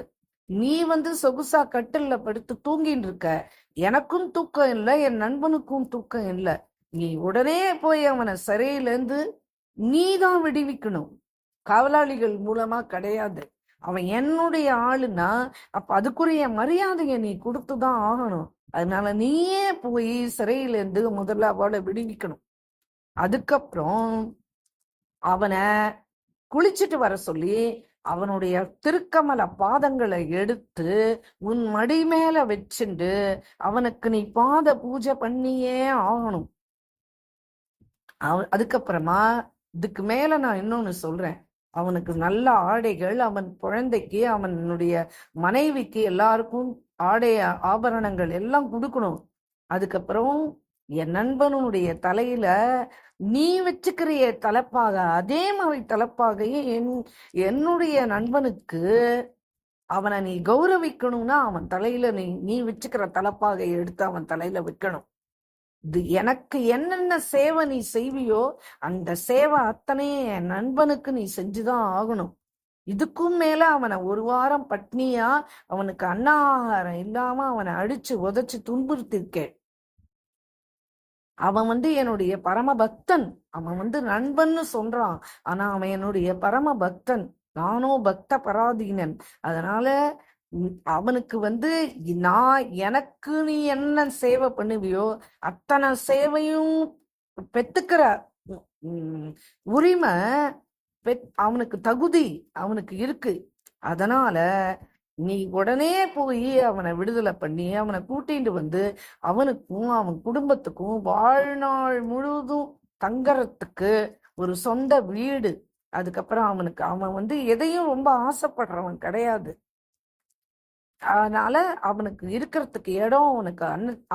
நீ சொகுசா கட்டில்ல படுத்து தூங்கின்னு இருக்க, எனக்கும் தூக்கம் இல்லை, என் நண்பனுக்கும் தூக்கம் இல்லை. நீ உடனே போய் அவனை சிறையிலேருந்து நீதான் விடுவிக்கணும், காவலாளிகள் மூலமா கிடையாது. அவன் என்னுடைய ஆளுன்னா அப்ப அதுக்குரிய மரியாதையை நீ கொடுத்துதான் ஆகணும். அதனால நீயே போய் சிறையிலேருந்து முதல்ல அவளை விடுவிக்கணும். அதுக்கப்புறம் அவனை குளிச்சுட்டு வர சொல்லி அவனுடைய திருக்கமல பாதங்களை எடுத்து உன் மடி மேல வச்சுண்டு அவனுக்கு நீ பாத பூஜை பண்ணியே ஆகணும். அதுக்கப்புறமா இதுக்கு மேல நான் இன்னொன்னு சொல்றேன். அவனுக்கு நல்ல ஆடைகள், அவன் குழந்தைக்கு, அவனுடைய மனைவிக்கு எல்லாருக்கும் ஆடை ஆபரணங்கள் எல்லாம் கொடுக்கணும். அதுக்கப்புறம் என் நண்பனுடைய தலையில நீ வச்சுக்கிறிய தலைப்பாக அதே மாதிரி தலைப்பாகையும் என்னுடைய நண்பனுக்கு அவனை நீ கௌரவிக்கணும்னா அவன் தலையில நீ வச்சுக்கிற தலைப்பாகை எடுத்து அவன் தலையில வைக்கணும். இது எனக்கு என்னென்ன சேவை நீ செய்வியோ அந்த சேவை அத்தனையே என் நண்பனுக்கு நீ செஞ்சுதான் ஆகணும். இதுக்கும் மேல அவனை ஒரு வாரம் பட்னியா அவனுக்கு அன்னாகாரம் இல்லாம அவனை அடிச்சு உதைச்சு துன்புறுத்திருக்கேன். அவன் என்னுடைய பரம பக்தன். அவன் நண்பன்னு சொல்றான், ஆனா அவன் என்னுடைய பரம பக்தன். நானோ பக்த பராதீனன். அதனால அவனுக்கு நான் எனக்கு நீ என்ன சேவை பண்ணுவியோ அத்தனை சேவையும் பெத்துக்கிற உரிமை அவனுக்கு தகுதி அவனுக்கு இருக்கு. அதனால நீ உடனே போய் அவனை விடுதலை பண்ணி அவனை கூட்டிட்டு அவனுக்கும் அவன் குடும்பத்துக்கும் வாழ்நாள் முழுவதும் தங்கறதுக்கு ஒரு சொந்த வீடு. அதுக்கப்புறம் அவன் எதையும் ரொம்ப ஆசைப்படுறவன் கிடையாது. அதனால அவனுக்கு இருக்கிறதுக்கு இடம், அவனுக்கு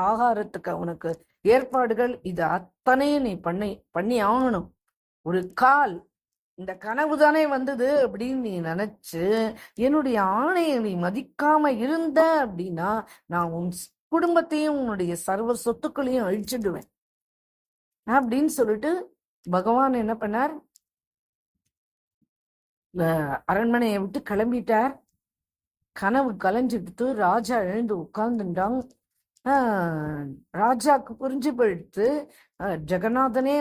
ஆகாரத்துக்கு அவனுக்கு ஏற்பாடுகள், இது அத்தனையும் நீ பண்ணி ஆகணும். ஒரு கால் இந்த கனவு தானே வந்தது அப்படின்னு நீ நினைச்சு என்னுடைய ஆணையை நீ மதிக்காம இருந்த அப்படின்னா நான் உன் குடும்பத்தையும் உன்னுடைய சர்வ சொத்துக்களையும் அழிச்சிடுவேன் அப்படின்னு சொல்லிட்டு பகவான் என்ன பண்ணார், அரண்மனையை விட்டு கிளம்பிட்டார். கனவு கலைஞ்சிட்டு ராஜா எழுந்து உட்கார்ந்துட்டாங்க. ராஜாக்கு புரிஞ்சு போயிடுத்து, ஜெகநாதனே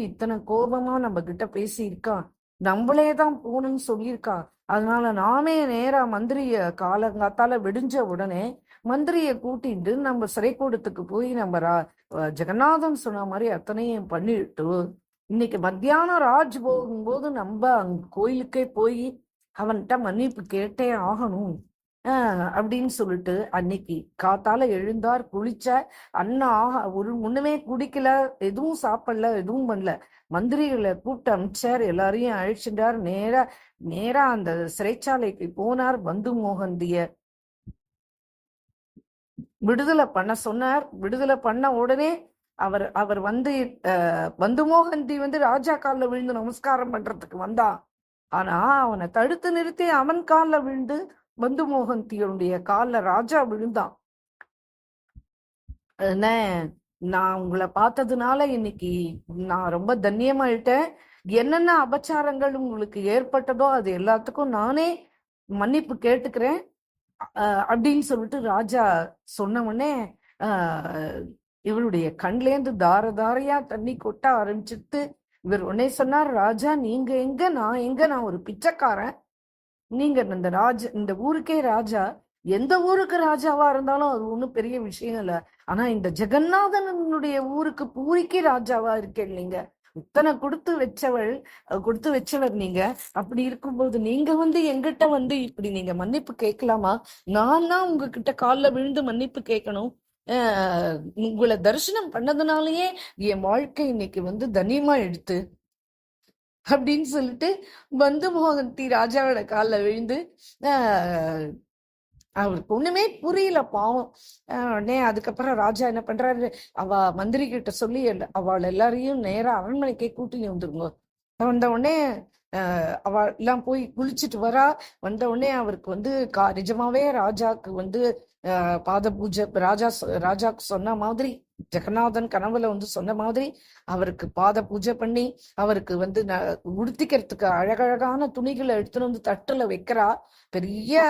இத்தனை கோபமா நம்ம கிட்ட பேசியிருக்கான், நம்மளேதான் போகணும்னு சொல்லியிருக்கான். அதனால நாமே நேரா மந்திரிய காலங்காத்தால விடிஞ்ச உடனே மந்திரிய கூட்டிட்டு நம்ம சிறைக்கூடத்துக்கு போய் நம்ம ஜெகநாதன் சொன்ன மாதிரி அத்தனையும் பண்ணிட்டு இன்னைக்கு மத்தியானம் ராஜ் போகும்போது நம்ம அங்க கோயிலுக்கே போய் அவன்கிட்ட மன்னிப்பு கேட்டே ஆகணும் அப்படின்னு சொல்லிட்டு அன்னைக்கு காத்தால எழுந்தார், குளிச்ச, அண்ணன் ஒண்ணுமே குடிக்கல, எதுவும் சாப்பிடல, எதுவும் பண்ணல. மந்திரிகளை கூப்பிட்டு அமிச்சார், எல்லாரையும் அழிச்சுட்டார். நேரா அந்த சிறைச்சாலைக்கு போனார். பந்து மோகந்திய விடுதலை பண்ண சொன்னார். விடுதலை பண்ண உடனே அவர் பந்து மோகந்தி ராஜா காலில் விழுந்து நமஸ்காரம் பண்றதுக்கு வந்தான். ஆனா அவனை தடுத்து நிறுத்தி அவன் காலில் விழுந்து பந்து மோகந்தியுடைய காலில் ராஜா விழுந்தான். நான் உங்களை பார்த்ததுனால இன்னைக்கு நான் ரொம்ப தன்யமாயிட்டேன். என்னென்ன அபச்சாரங்கள் உங்களுக்கு ஏற்பட்டதோ அது எல்லாத்துக்கும் நானே மன்னிப்பு கேட்டுக்கிறேன் அப்படின்னு சொல்லிட்டு ராஜா சொன்ன உடனே இவருடைய கண்லேருந்து தார தாரையா தண்ணி கொட்ட ஆரம்பிச்சுட்டு இவர் உடனே சொன்னார், ராஜா நீங்க எங்க, நான் எங்க, நான் ஒரு பிச்சைக்காரன், நீங்க இந்த ஊருக்கே ராஜா. எந்த ஊருக்கு ராஜாவா இருந்தாலும் அது ஒண்ணும் பெரிய விஷயம் இல்லை. ஆனா இந்த ஜெகநாதனுடைய ஊருக்கு பூரிக்கு ராஜாவா இருக்கேன் இல்லைங்க, இத்தனை கொடுத்து வச்சவர் நீங்க. அப்படி இருக்கும்போது நீங்க எங்கிட்ட இப்படி நீங்க மன்னிப்பு கேட்கலாமா? நான் தான் உங்ககிட்ட காலில் விழுந்து மன்னிப்பு கேட்கணும். உங்களை தரிசனம் பண்ணதுனாலயே என் வாழ்க்கை இன்னைக்கு தனியமா எடுத்து அப்படின்னு சொல்லிட்டு பந்து மோகந்தி ராஜாவோட காலில் விழுந்து அவருக்கு ஒண்ணுமே புரியல, பாவம். உடனே அதுக்கப்புறம் ராஜா என்ன பண்றாரு, அவ மந்திரி கிட்ட சொல்லி அவள் எல்லாரையும் நேரா அரண்மனைக்கே கூட்டின்னு வந்துருங்க. வந்த உடனே அவ எல்லாம் போய் குளிச்சுட்டு வரா. வந்த உடனே அவருக்கு நிஜமாவே ராஜாக்கு பாத பூஜை, ராஜாக்கு சொன்ன மாதிரி, ஜெகநாதன் கனவுல சொன்ன மாதிரி அவருக்கு பாத பூஜை பண்ணி, அவருக்கு உடுத்திக்கிறதுக்கு அழகழகான துணிகளை எடுத்துன்னு தட்டுல வைக்கிறா. பெரிய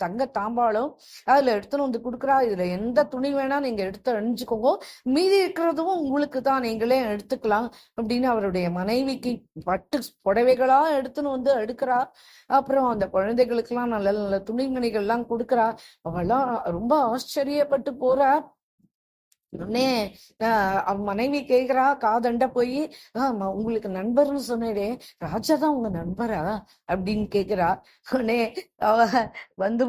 தங்க தாம்பாளம் அதுல எடுத்துன்னு கொடுக்குறா. இதுல எந்த துணி வேணா நீங்க எடுத்து அணிஞ்சுக்கோங்க, மீதி இருக்கிறதும் உங்களுக்கு தான், நீங்களே எடுத்துக்கலாம் அப்படின்னு அவருடைய மனைவிக்கு பட்டு புடவைகளா எடுத்துன்னு எடுக்கிறா. அப்புறம் அந்த குழந்தைகளுக்கெல்லாம் நல்ல நல்ல துணிமணிகள் எல்லாம் கொடுக்குறா. அவெல்லாம் ரொம்ப ஆச்சரியப்பட்டு போறா. உடனே அவ மனைவி கேக்குறா, காதண்ட போய், உங்களுக்கு நண்பர்னு சொன்னே, ராஜா தான் உங்க நண்பரா அப்படின்னு கேக்குறா. உடனே அவ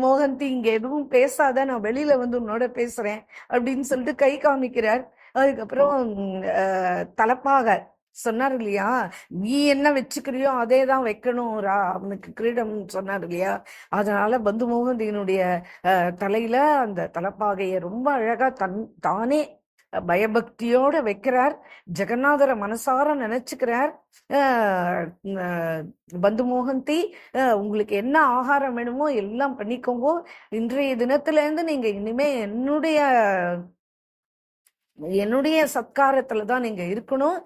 மோகந்தி இங்க எதுவும் பேசாத, நான் வெளியில உன்னோட பேசுறேன் அப்படின்னு சொல்லிட்டு கை காமிக்கிறார். அதுக்கப்புறம் தலப்பாக சொன்னார் இல்லையா, நீ என்ன வச்சுக்கிறியோ அதே தான் வைக்கணும் அவனுக்கு கிரீடம் சொன்னார் இல்லையா. அதனால பந்து மோகந்தியினுடைய தலையில அந்த தலப்பாகைய ரொம்ப அழகா தானே பயபக்தியோட வைக்கிறார். ஜெகநாதரை மனசார நினைச்சுக்கிறார். பந்து மோகந்தி, உங்களுக்கு என்ன ஆகாரம் வேணுமோ எல்லாம் பண்ணிக்கோங்க. இன்றைய தினத்துல இருந்து நீங்க இனிமே என்னுடைய சத்காரத்துலதான் நீங்க இருக்கணும்.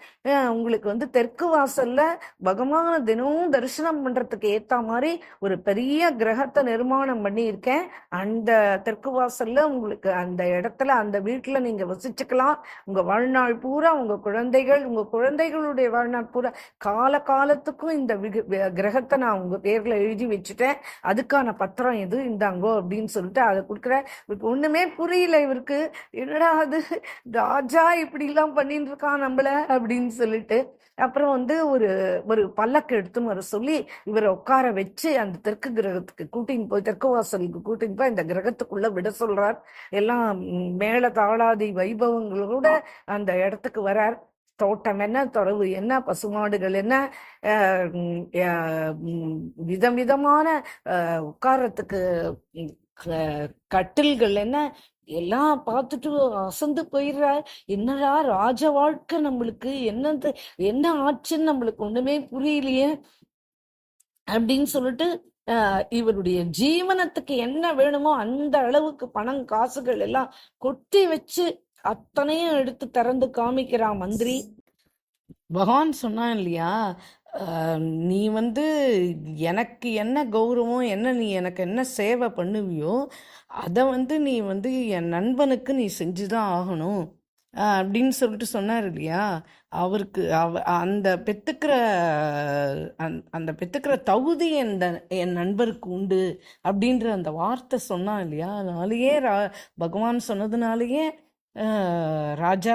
உங்களுக்கு தெற்கு வாசல்ல பகவான தினமும் தரிசனம் பண்றதுக்கு ஏத்த மாதிரி ஒரு பெரிய கிரகத்தை நிர்மாணம் பண்ணி இருக்கேன். அந்த தெற்கு வாசல்ல உங்களுக்கு அந்த இடத்துல, அந்த வீட்டுல நீங்க வசிச்சுக்கலாம். உங்க வாழ்நாள் பூரா உங்க குழந்தைகளுடைய வாழ்நாள் பூரா காலத்துக்கும் இந்த கிரகத்தை நான் உங்க பேர்ல எழுதி வச்சுட்டேன். அதுக்கான பத்திரம் எது இந்தாங்கோ அப்படின்னு சொல்லிட்டு அதை கொடுக்குற. இவருக்கு ஒண்ணுமே புரியல. இவருக்கு என்னடா அது, ராஜா இப்படி எல்லாம் பண்ணிட்டு இருக்கான் நம்மள அப்படின்னு சொல்லிட்டு, அப்புறம் ஒரு பல்லக்கு எடுத்துன்னு வர சொல்லி இவரை உட்கார வச்சு அந்த தெற்கு கிரகத்துக்கு கூட்டின்னு போய், தெற்கு வாசலுக்கு கூட்டின்னு போய் இந்த கிரகத்துக்குள்ள விட சொல்றார். எல்லாம் மேல தாளாதி வைபவங்களோட அந்த இடத்துக்கு வரார். தோட்டம் என்ன, தொலைவு என்ன, பசுமாடுகள் என்ன, விதவிதமான உட்காரத்துக்கு கட்டில்கள் என்ன, எல்லாம் பார்த்துட்டு அசந்து போயிடுறா. என்னடா ராஜ வாழ்க்கை, நம்மளுக்கு என்ன ஆச்சுன்னு நம்மளுக்கு ஒண்ணுமே புரியலையே அப்படின்னு சொல்லிட்டு இவருடைய ஜீவனத்துக்கு என்ன வேணுமோ அந்த அளவுக்கு பணம் காசுகள் எல்லாம் கொட்டி வச்சு அத்தனையும் எடுத்து திறந்து காமிக்கிறா மந்திரி. பகவான் சொன்னான் இல்லையா, நீ எனக்கு என்ன கௌரவம், நீ எனக்கு என்ன சேவை பண்ணுவியோ அதை நீ என் நண்பனுக்கு நீ செஞ்சுதான் ஆகணும் அப்படின்னு சொல்லிட்டு சொன்னார் இல்லையா. அவருக்கு அந்த பெத்துக்கிற தகுதி என் நண்பருக்கு உண்டு அப்படின்ற அந்த வார்த்தை சொன்னான் இல்லையா. அதனாலேயே பகவான் சொன்னதுனாலேயே ராஜா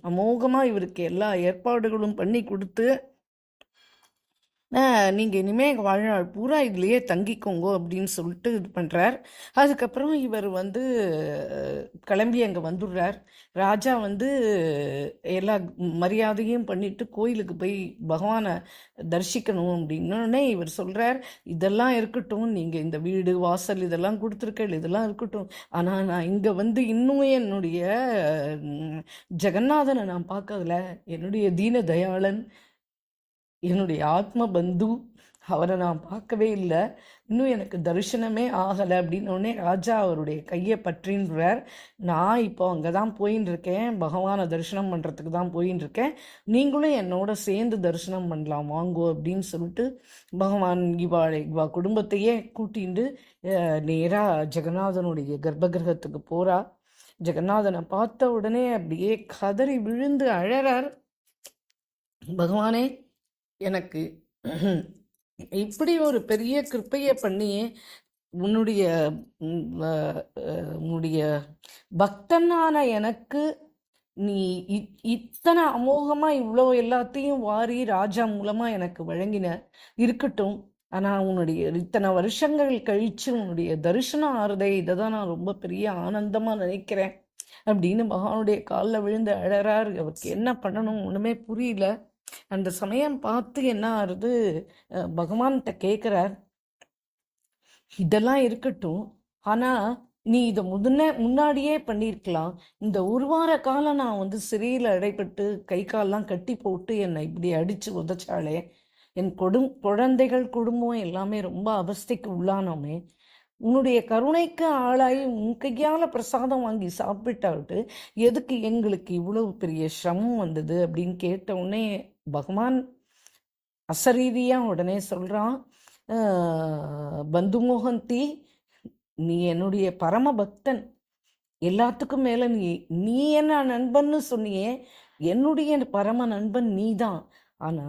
அமோகமா இவருக்கு எல்லா ஏற்பாடுகளும் பண்ணி கொடுத்து, நீங்க இனிமே வாழ்நாள் பூரா இதுலயே தங்கிக்கோங்க அப்படின்னு சொல்லிட்டு இது பண்றார். அதுக்கப்புறம் இவர் கிளம்பி அங்க வந்துடுறார். ராஜா எல்லா மரியாதையும் பண்ணிட்டு கோயிலுக்கு போய் பகவானை தரிசிக்கணும் அப்படின்னே இவர் சொல்றார், இதெல்லாம் இருக்கட்டும், நீங்க இந்த வீடு வாசல் இதெல்லாம் கொடுத்துருக்க, இதெல்லாம் இருக்கட்டும், ஆனா நான் இங்க இன்னும் என்னுடைய ஜெகநாதனை நான் பார்க்கல, என்னுடைய தீன தயாளன், என்னுடைய ஆத்ம பந்து, அவரை நான் பார்க்கவே இல்லை, இன்னும் எனக்கு தரிசனமே ஆகலை அப்படின்னோடனே ராஜா அவருடைய கையை பற்றின்றார். நான் இப்போ அங்கே தான் போயின்னு இருக்கேன், பகவானை தரிசனம் பண்ணுறதுக்கு தான் போயின்னு இருக்கேன், நீங்களும் என்னோட சேர்ந்து தரிசனம் பண்ணலாம் வாங்கோ அப்படின்னு சொல்லிட்டு பகவான் இவா குடும்பத்தையே கூட்டிட்டு நேராக ஜெகநாதனுடைய கர்ப்பகிரகத்துக்கு போகிறா. ஜெகநாதனை பார்த்த உடனே அப்படியே கதறி விழுந்து அழறார். பகவானே, எனக்கு இப்படி ஒரு பெரிய கிருப்பையை பண்ணியே உன்னுடைய பக்தனான எனக்கு நீ இத்தனை அமோகமா இவ்வளோ எல்லாத்தையும் வாரி ராஜா மூலமா எனக்கு வழங்கின இருக்கட்டும். ஆனா உன்னுடைய இத்தனை வருஷங்கள் கழிச்சு உன்னுடைய தரிசனம் ஆறுதே, இதை தான் நான் ரொம்ப பெரிய ஆனந்தமா நினைக்கிறேன் அப்படின்னு பகவானுடைய காலில் விழுந்து அழறாரு. அவருக்கு என்ன பண்ணணும் ஒண்ணுமே புரியல. அந்த சமயம் பார்த்து என்ன ஆறுது, பகவான்கிட்ட கேட்குறார், இதெல்லாம் இருக்கட்டும், ஆனா நீ இதை முன்னாடியே பண்ணியிருக்கலாம். இந்த ஒரு வார காலம் நான் வந்து சிறையில் அடைபட்டு கை கால்லாம் கட்டி போட்டு என்னை இப்படி அடிச்சு உதைச்சாலே, என் குழந்தைகள் குடும்பம் எல்லாமே ரொம்ப அவஸ்தைக்கு உள்ளானோமே, உன்னுடைய கருணைக்கு ஆளாகி உன் கையால் பிரசாதம் வாங்கி சாப்பிட்டாவிட்டு எதுக்கு எங்களுக்கு இவ்வளவு பெரிய சிரமம் வந்தது அப்படின்னு கேட்ட உடனே பகவான் அசரீதியா உடனே சொல்றான், பந்துமோகந்தி, நீ என்னுடைய பரம பக்தன், எல்லாத்துக்கும் மேல நீ என்ன நண்பன்னு சொன்னியே, என்னுடைய பரம நண்பன் நீ தான். ஆனா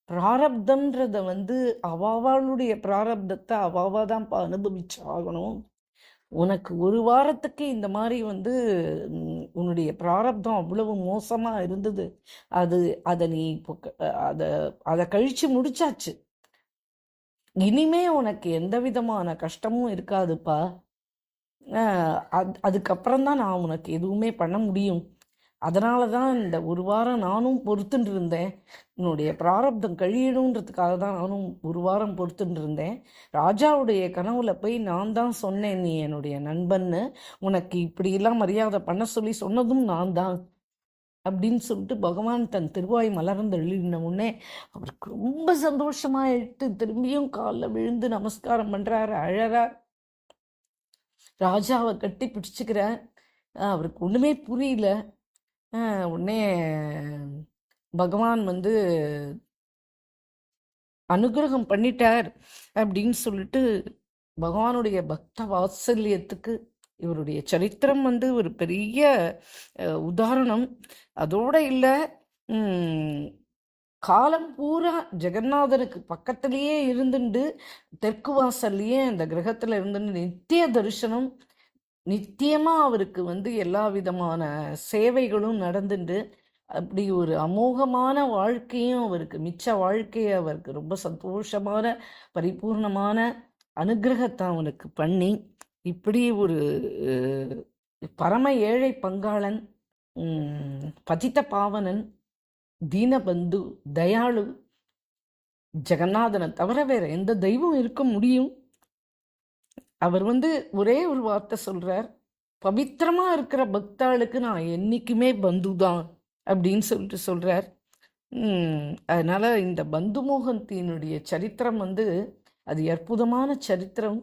பிராரப்தம்ன்றத வந்து அவாவாளுடைய பிராரப்தத்தை அவாவா தான் அனுபவிச்சாகணும். உனக்கு ஒரு வாரத்துக்கு இந்த மாதிரி வந்து உன்னுடைய பிராரப்தம் அவ்வளவு மோசமா இருந்தது. அதை நீ இப்போ அதை கழிச்சு முடிச்சாச்சு. இனிமே உனக்கு எந்த விதமான கஷ்டமும் இருக்காதுப்பா. அதுக்கப்புறம் தான் நான் உனக்கு எதுவுமே பண்ண முடியும். அதனால தான் இந்த ஒரு வாரம் நானும் பொறுத்துட்டு இருந்தேன். என்னுடைய பிராரப்தம் கழியணுன்றதுக்காக தான் நானும் ஒரு வாரம் பொறுத்துட்டு இருந்தேன். ராஜாவுடைய கனவுல போய் நான் தான் சொன்னேன், நீ என்னுடைய நண்பன்னு, உனக்கு இப்படியெல்லாம் மரியாதை பண்ண சொல்லி சொன்னதும் நான் தான் அப்படின்னு சொல்லிட்டு பகவான் தன் திருவாய் மலர்ந்து எழுதின உடனே அவருக்கு ரொம்ப சந்தோஷமா எடுத்து திரும்பியும் காலில் விழுந்து நமஸ்காரம் பண்றாரு, அழறார். ராஜாவை கட்டி பிடிச்சுக்கிறார். அவருக்கு ஒண்ணுமே புரியல. உடனே பகவான் வந்து அனுகிரகம் பண்ணிட்டார் அப்படின்னு சொல்லிட்டு பகவானுடைய பக்த வாத்சல்யத்துக்கு இவருடைய சரித்திரம் வந்து ஒரு பெரிய உதாரணம். அதோட இல்லை, காலம் பூரா ஜெகநாதனுக்கு பக்கத்திலேயே இருந்துட்டு தெற்கு வாசல்லையே அந்த கிரகத்தில் இருந்துட்டு நித்திய தரிசனம், நித்தியமா அவருக்கு வந்து எல்லா விதமான சேவைகளும் நடந்துட்டு அப்படி ஒரு அமோகமான வாழ்க்கையும் அவருக்கு, மிச்ச வாழ்க்கையை அவருக்கு ரொம்ப சந்தோஷமான பரிபூர்ணமான அனுகிரகத்தை அவனுக்கு பண்ணி இப்படி ஒரு பரம ஏழை பங்காளன், பதித்த பாவனன், தீனபந்து, தயாளு ஜெகநாதனை தவிர வேற எந்த தெய்வம் இருக்க முடியும்? அவர் வந்து ஒரே ஒரு வார்த்தை சொல்றார், பவித்திரமா இருக்கிற பக்தாளுக்கு நான் என்னைக்குமே பந்துதான் அப்படின்னு சொல்லிட்டு சொல்றார். அதனால இந்த பந்துமோகந்தினுடைய சரித்திரம் வந்து அது அற்புதமான சரித்திரம்.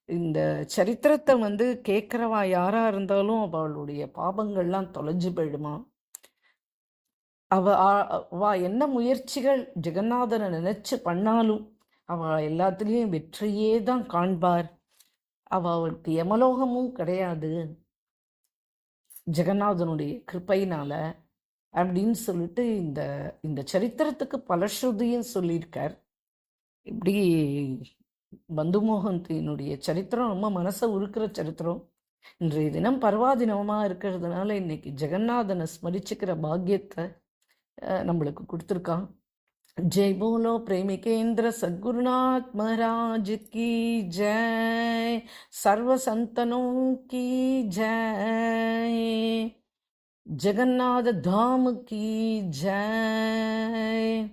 இந்த சரித்திரத்தை வந்து கேட்குறவா யாரா இருந்தாலும் அவளுடைய பாபங்கள்லாம் தொலைஞ்சு போயிடுமா. அவ என்ன முயற்சிகள் ஜெகநாதனை நினைச்சு பண்ணாலும் அவ எல்லாத்துலேயும் வெற்றியே தான் காண்பார். அவளுக்கு யமலோகமும் கிடையாது ஜெகநாதனுடைய கிருப்பையினால அப்படின்னு சொல்லிட்டு இந்த இந்த சரித்திரத்துக்கு பலஸ்ருதியும் சொல்லியிருக்கார். இப்படி பந்துமோகந்தினுடைய சரித்திரம் ரொம்ப மனசை உருக்கிற சரித்திரம். இன்றைய தினம் பர்வாதினமாக இருக்கிறதுனால இன்னைக்கு ஜெகநாதனை ஸ்மரிச்சுக்கிற பாக்கியத்தை நம்மளுக்கு கொடுத்துருக்கான். जय बोलो प्रेमिकेंद्र सद्गुरुनाथ महाराज की जय, सर्व संतनों की जय, जगन्नाथ धाम की जय।